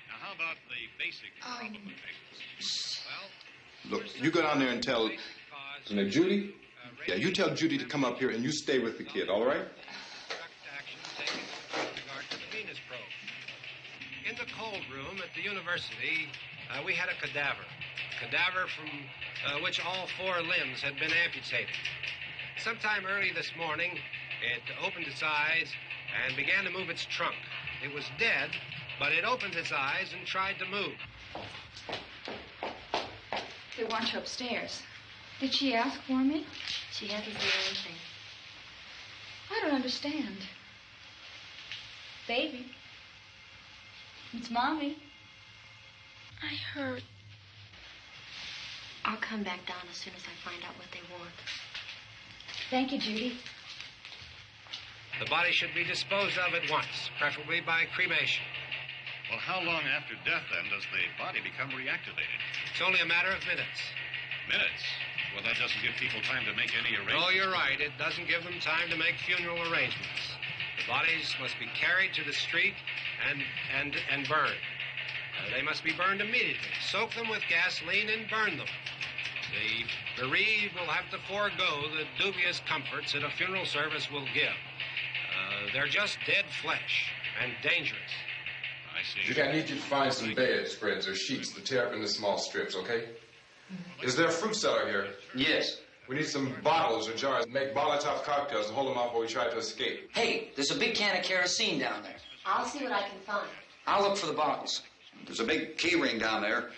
Now, how about the basic Look, you go down there and tell... Now, Judy? Yeah, you tell Judy to come up here and you stay with the kid, all right? In the cold room at the university, we had a cadaver from which all 4 limbs had been amputated. Sometime early this morning, it opened its eyes and began to move its trunk. It was dead, but it opened its eyes and tried to move. They want you upstairs. Did she ask for me? She hasn't said anything. I don't understand. Baby. It's Mommy. I heard. I'll come back down as soon as I find out what they want. Thank you, Judy. The body should be disposed of at once, preferably by cremation. Well, how long after death, then, does the body become reactivated? It's only a matter of minutes. Minutes? Well, that doesn't give people time to make any arrangements. Oh, you're right. It doesn't give them time to make funeral arrangements. The bodies must be carried to the street and burned. They must be burned immediately. Soak them with gasoline and burn them. The bereaved will have to forego the dubious comforts that a funeral service will give. They're just dead flesh and dangerous. I see. Judy, I need you to find some bedspreads or sheets to tear up into small strips, okay? Is there a fruit cellar here? Yes. We need some bottles or jars. Make Molotov cocktails and hold them off while we try to escape. Hey, there's a big can of kerosene down there. I'll see what I can find. I'll look for the bottles. There's a big key ring down there.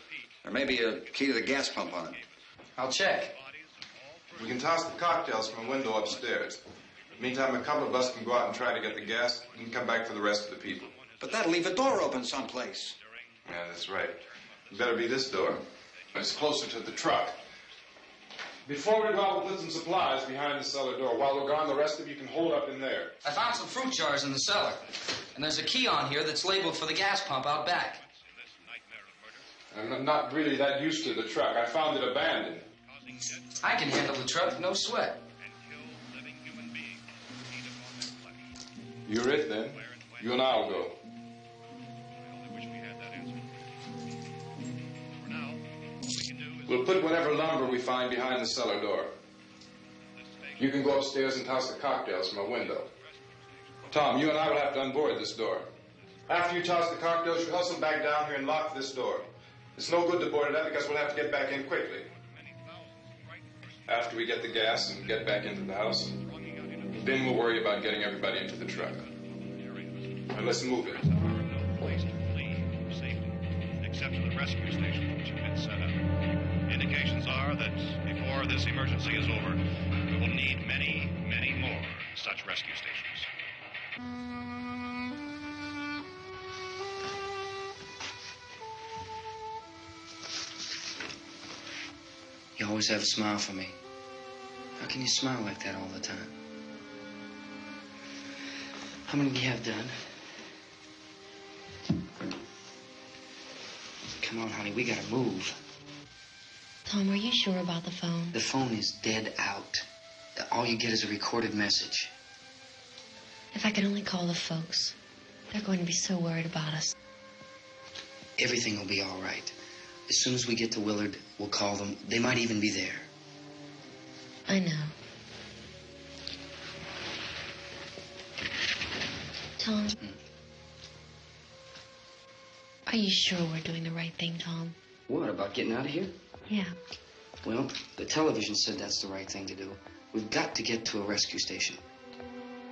There may be a key to the gas pump on it. I'll check. We can toss the cocktails from a window upstairs. Meantime, a couple of us can go out and try to get the gas and come back for the rest of the people. But that'll leave a door open someplace. Yeah, that's right. It better be this door. It's closer to the truck. Before we go out, we'll put some supplies behind the cellar door. While we're gone, the rest of you can hold up in there. I found some fruit jars in the cellar. And there's a key on here that's labeled for the gas pump out back. I'm not really that used to the truck. I found it abandoned. I can handle the truck, no sweat. You're it, then. You and I'll go. We'll put whatever lumber we find behind the cellar door. You can go upstairs and toss the cocktails from a window. Tom, you and I will have to unboard this door. After you toss the cocktails, you hustle back down here and lock this door. It's no good to board it up because we'll have to get back in quickly. After we get the gas and get back into the house, then we'll worry about getting everybody into the truck. Now let's move it. No place to flee safely, except to the rescue station which has been set up. Indications are that before this emergency is over, we will need many, many more such rescue stations. You always have a smile for me. How can you smile like that all the time? How many do you have done? Come on, honey, we gotta move. Tom, are you sure about the phone? The phone is dead out. All you get is a recorded message. If I could only call the folks. They're going to be so worried about us. Everything will be all right. As soon as we get to Willard, we'll call them. They might even be there. I know. Tom? Are you sure we're doing the right thing, Tom? What, about getting out of here? Yeah. Well, the television said that's the right thing to do. We've got to get to a rescue station.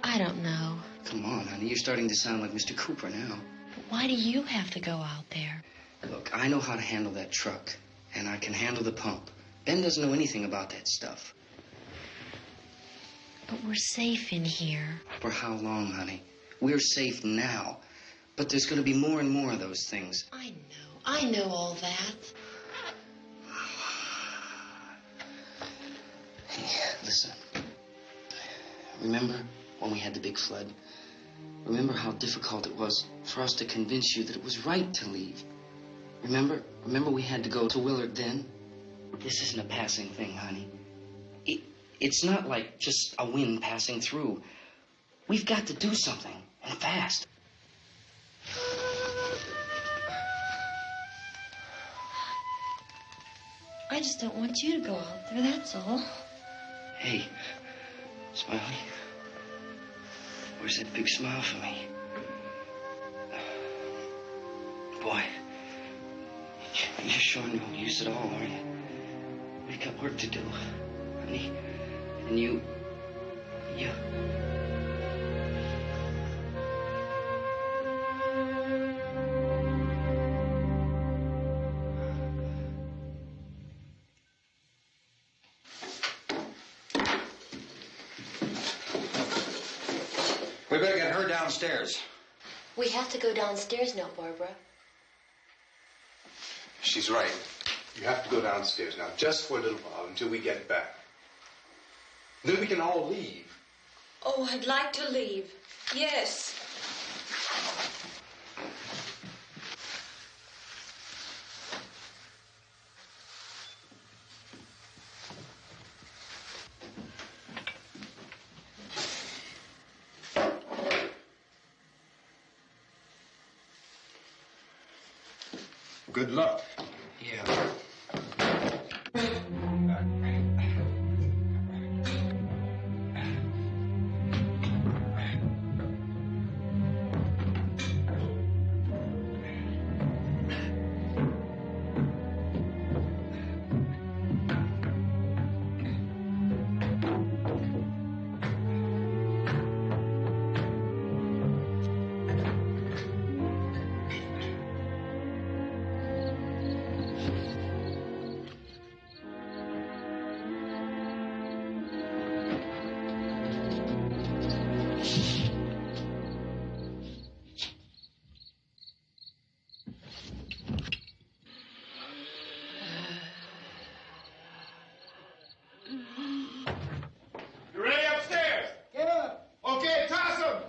I don't know. Come on, honey. You're starting to sound like Mr. Cooper now. But why do you have to go out there? Look, I know how to handle that truck, and I can handle the pump. Ben doesn't know anything about that stuff. But we're safe in here. For how long, honey? We're safe now. But there's going to be more and more of those things. I know all that. Hey, listen. Remember when we had the big flood? Remember how difficult it was for us to convince you that it was right to leave? Remember we had to go to Willard then? This isn't a passing thing, honey. It's not like just a wind passing through. We've got to do something, and fast. I just don't want you to go out there, that's all. Hey, Smiley. Where's that big smile for me? Boy, you're showing no use at all, aren't you? We've got work to do, honey. And you... We better get her downstairs. We have to go downstairs now, Barbara. She's right. You have to go downstairs now, just for a little while, until we get back. Then we can all leave. Oh, I'd like to leave. Yes. Good luck. Yeah. You ready upstairs? Yeah. Okay, toss them.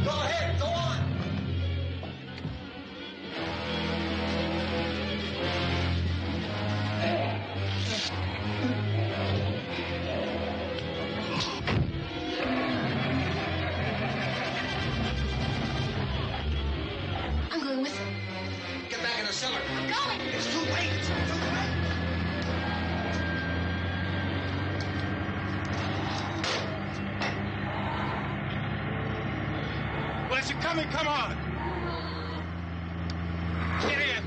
Go ahead, go on. I'm going with him. Get back in the cellar. I'm going. It's too late. It's too late. Unless you're coming, come on. Get in.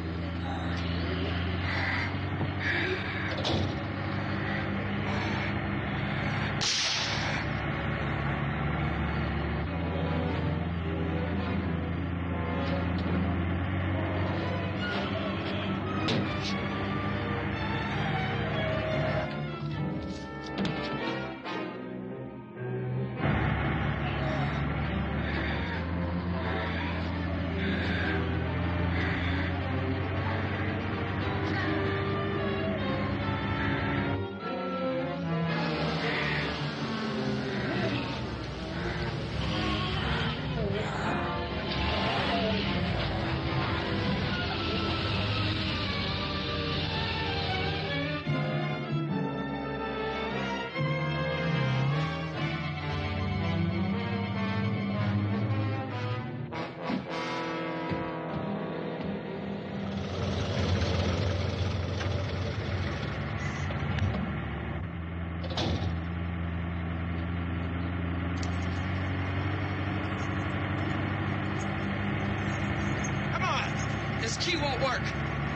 key won't work.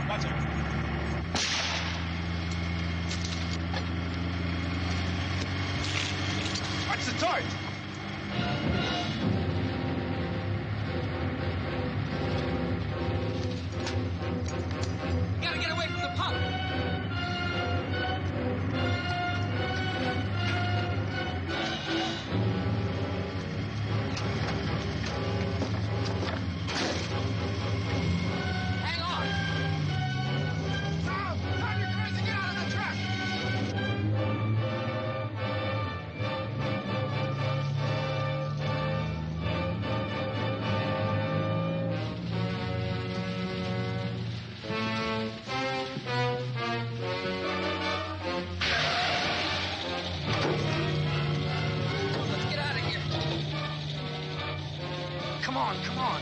Watch out. Watch the torch. Gotta get away from the pump. Hang on. Tom, you're crazy. Get out of the truck. Let's get out of here. Come on, come on.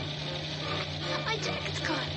My jacket's caught.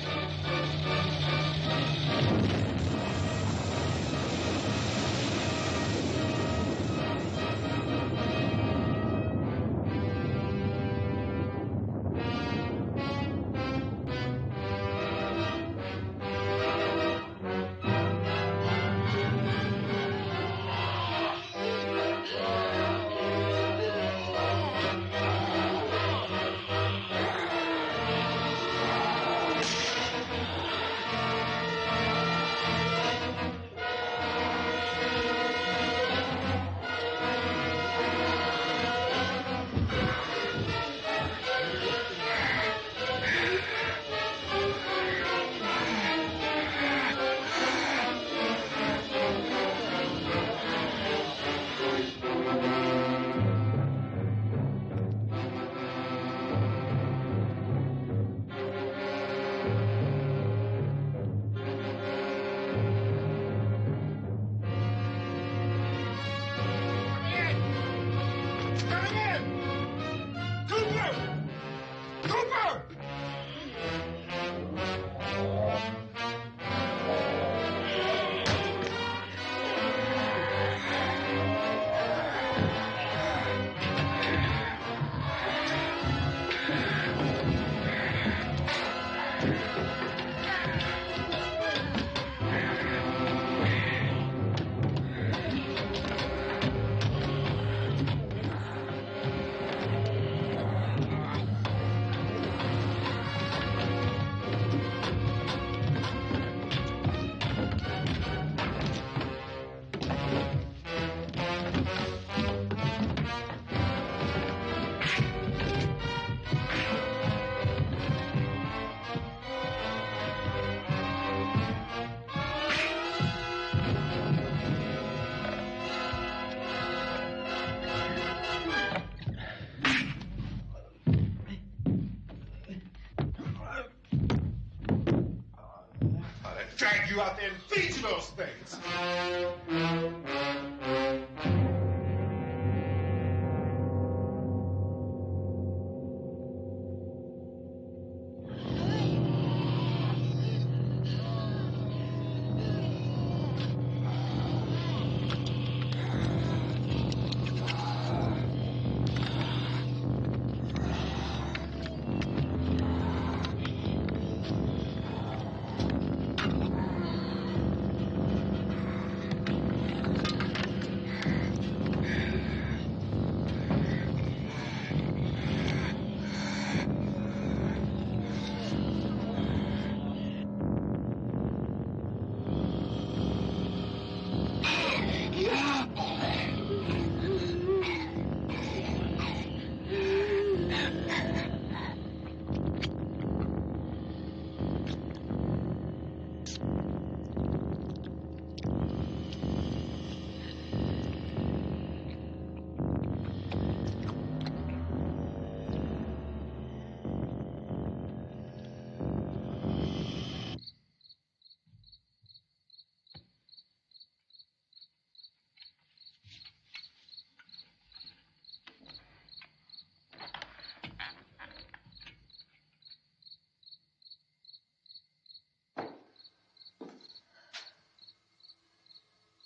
Drag you out there and feed you those things.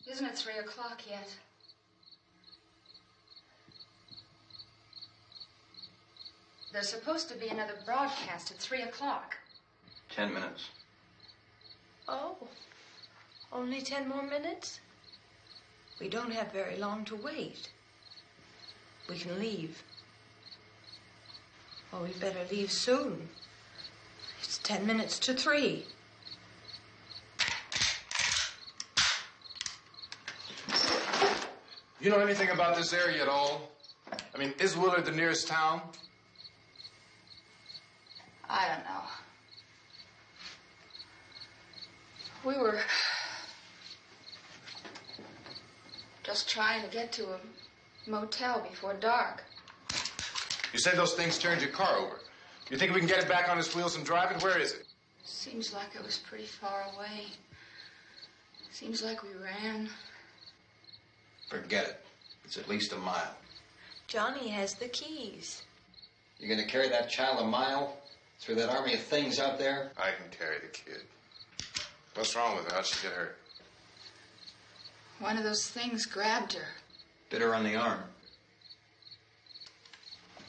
Isn't it 3 o'clock yet? There's supposed to be another broadcast at 3 o'clock. 10 minutes. Oh, only 10 more minutes? We don't have very long to wait. We can leave. Well, we better leave soon. It's 10 minutes to 3. You know anything about this area at all? I mean, is Willard the nearest town? I don't know. We were just trying to get to a motel before dark. You said those things turned your car over. You think we can get it back on its wheels and drive it? Where is it? Seems like it was pretty far away. Seems like we ran. Forget it. It's at least a mile. Johnny has the keys. You're going to carry that child a mile through that army of things out there? I can carry the kid. What's wrong with her? How'd she get hurt? One of those things grabbed her. Bit her on the arm.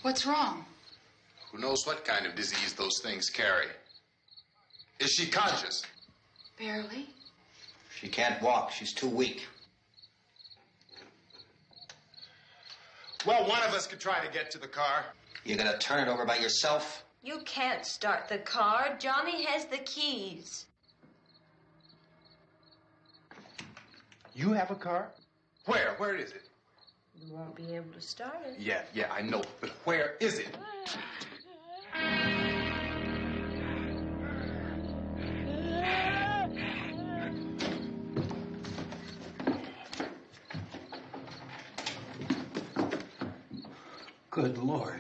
What's wrong? Who knows what kind of disease those things carry? Is she conscious? Barely. She can't walk. She's too weak. Well, one of us could try to get to the car. You going to turn it over by yourself? You can't start the car. Johnny has the keys. You have a car? Where? Where is it? You won't be able to start it. Yeah, I know. But where is it? Good Lord.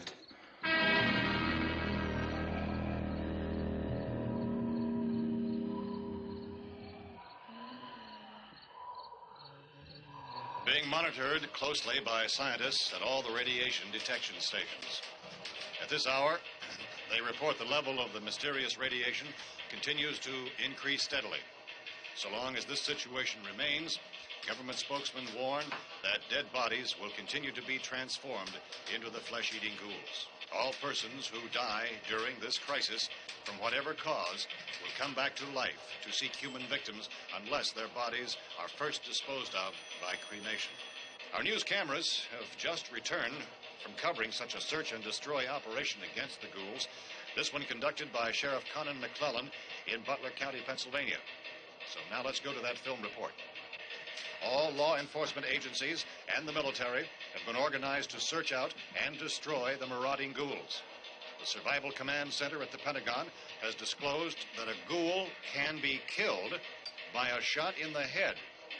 Being monitored closely by scientists at all the radiation detection stations. At this hour, they report the level of the mysterious radiation continues to increase steadily. So long as this situation remains, government spokesmen warn that dead bodies will continue to be transformed into the flesh-eating ghouls. All persons who die during this crisis, from whatever cause, will come back to life to seek human victims unless their bodies are first disposed of by cremation. Our news cameras have just returned from covering such a search and destroy operation against the ghouls, this one conducted by Sheriff Conan McClellan in Butler County, Pennsylvania. So now let's go to that film report. All law enforcement agencies and the military have been organized to search out and destroy the marauding ghouls. The Survival Command Center at the Pentagon has disclosed that a ghoul can be killed by a shot in the head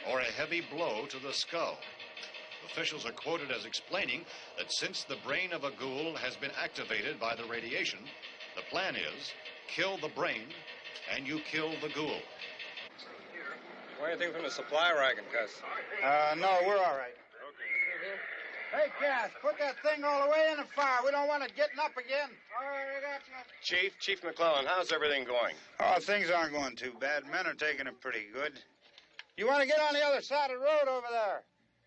or a heavy blow to the skull. Officials are quoted as explaining that since the brain of a ghoul has been activated by the radiation, the plan is kill the brain and you kill the ghoul. Anything from the supply wagon, Gus? No, we're all right. Hey, Cass, put that thing all the way in the fire. We don't want it getting up again. All right, I got you. Chief McClellan, how's everything going? Oh, things aren't going too bad. Men are taking it pretty good. You want to get on the other side of the road over there?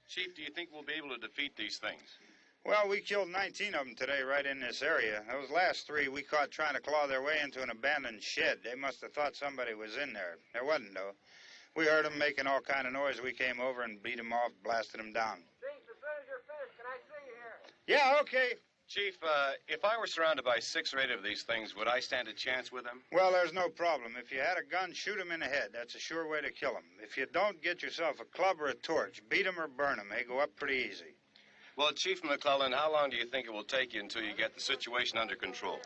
Chief, do you think we'll be able to defeat these things? Well, we killed 19 of them today right in this area. Those last 3 we caught trying to claw their way into an abandoned shed. They must have thought somebody was in there. There wasn't, though. We heard them making all kind of noise. We came over and beat them off, blasted them down. Chief, as soon as you're finished, can I see you here? Yeah, okay. Chief, if I were surrounded by 6 or 8 of these things, would I stand a chance with them? Well, there's no problem. If you had a gun, shoot them in the head. That's a sure way to kill them. If you don't, get yourself a club or a torch. Beat them or burn them. They go up pretty easy. Well, Chief McClellan, how long do you think it will take you until you get the situation under control?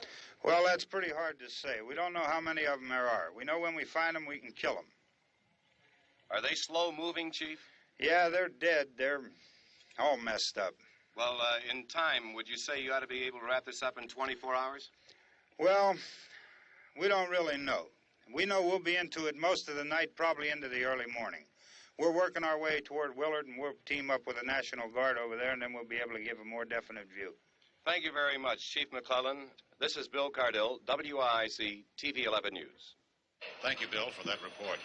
Well, that's pretty hard to say. We don't know how many of them there are. We know when we find them, we can kill them. Are they slow-moving, Chief? Yeah, they're dead. They're all messed up. Well, in time, would you say you ought to be able to wrap this up in 24 hours? Well, we don't really know. We know we'll be into it most of the night, probably into the early morning. We're working our way toward Willard, and we'll team up with the National Guard over there, and then we'll be able to give a more definite view. Thank you very much, Chief McClellan. This is Bill Cardill, WIC TV 11 News. Thank you, Bill, for that report.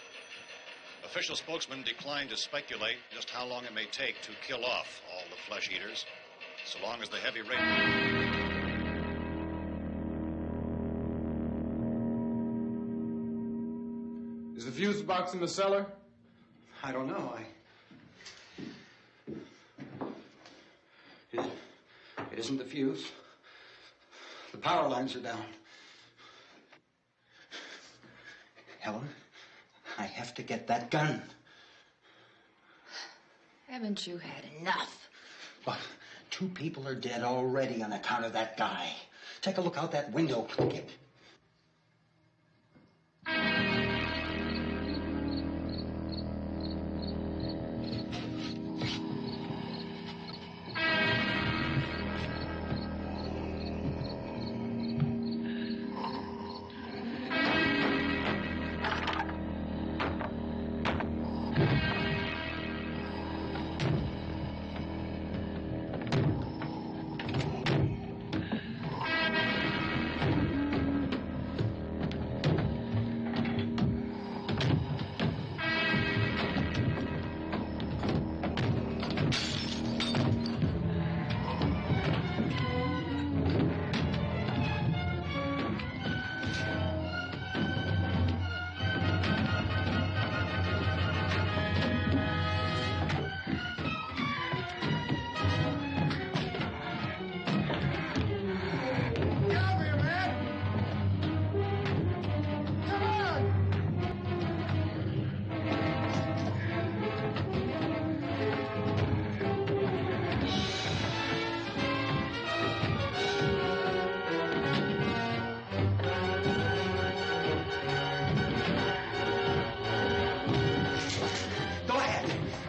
Official spokesman declined to speculate just how long it may take to kill off all the flesh eaters, so long as the heavy rain... Is the fuse box in the cellar? I don't know. It isn't the fuse. The power lines are down. Helen, I have to get that gun. Haven't you had enough? But 2 people are dead already on account of that guy. Take a look out that window. Get...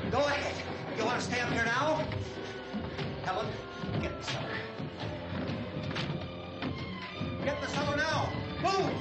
Go ahead. You want to stay up here now? Helen, get in the cellar. Get in the cellar now. Move!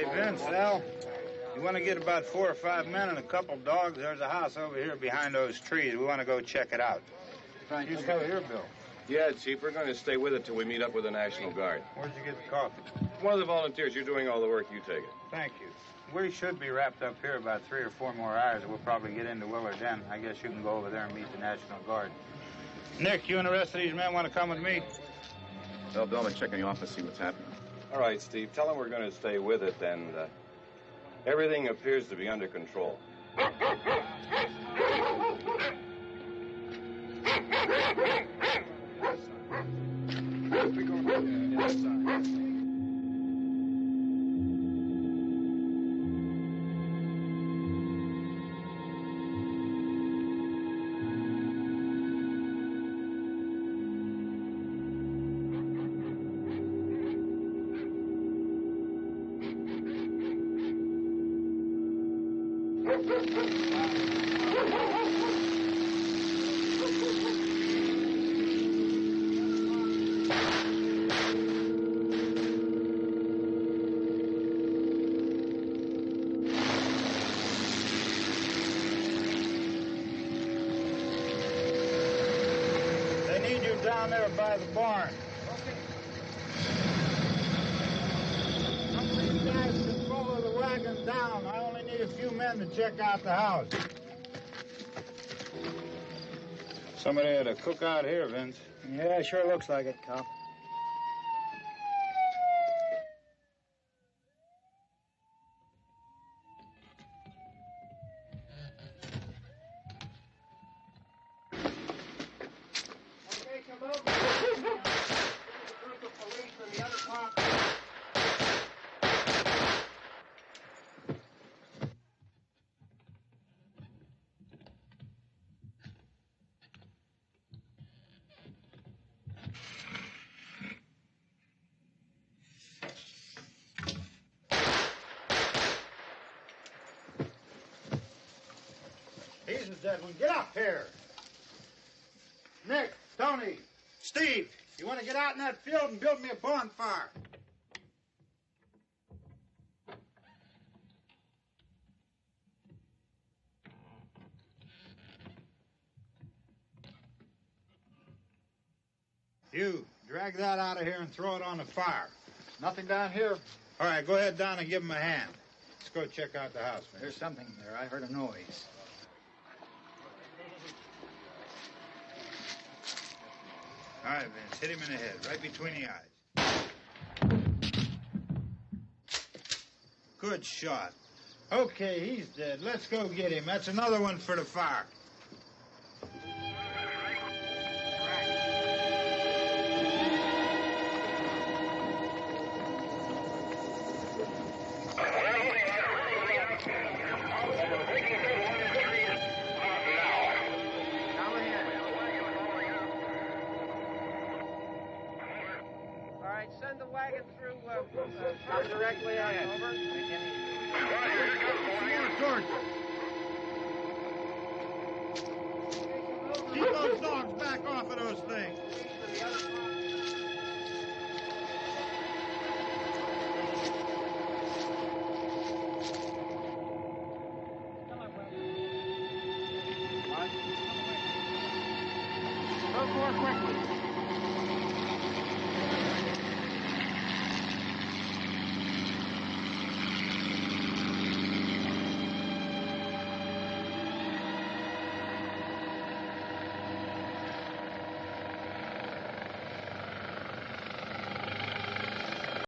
Hey, Vince, Al, you want to get about 4 or 5 men and a couple dogs? There's a house over here behind those trees. We want to go check it out. Thank You you. stay here, Bill. Yeah, Chief, we're going to stay with it till we meet up with the National Guard. Where'd you get the coffee? One of the volunteers, you're doing all the work, you take it. Thank you. We should be wrapped up here about 3 or 4 more hours. We'll probably get into Willard then. I guess you can go over there and meet the National Guard. Nick, you and the rest of these men want to come with me? Well, Bill, I'm checking the office, see what's happening. All right, Steve, tell them we're going to stay with it, and everything appears to be under control. They need you down there by the barn. Some of these guys can follow the wagon down. I only need a few men to check out the house. Somebody had a cookout here, Vince. Yeah, it sure looks like it, Cop. He's the dead one. Get up here. Nick, Tony, Steve, you want to get out in that field and build me a bonfire? You, drag that out of here and throw it on the fire. Nothing down here. All right, go ahead down and give him a hand. Let's go check out the house, man. There's something there. I heard a noise. All right, Vince, hit him in the head, right between the eyes. Good shot. Okay, he's dead. Let's go get him. That's another one for the fire. All right, send the wagon through directly ahead. Over. George. Keep those dogs back off of those things. Move more quickly.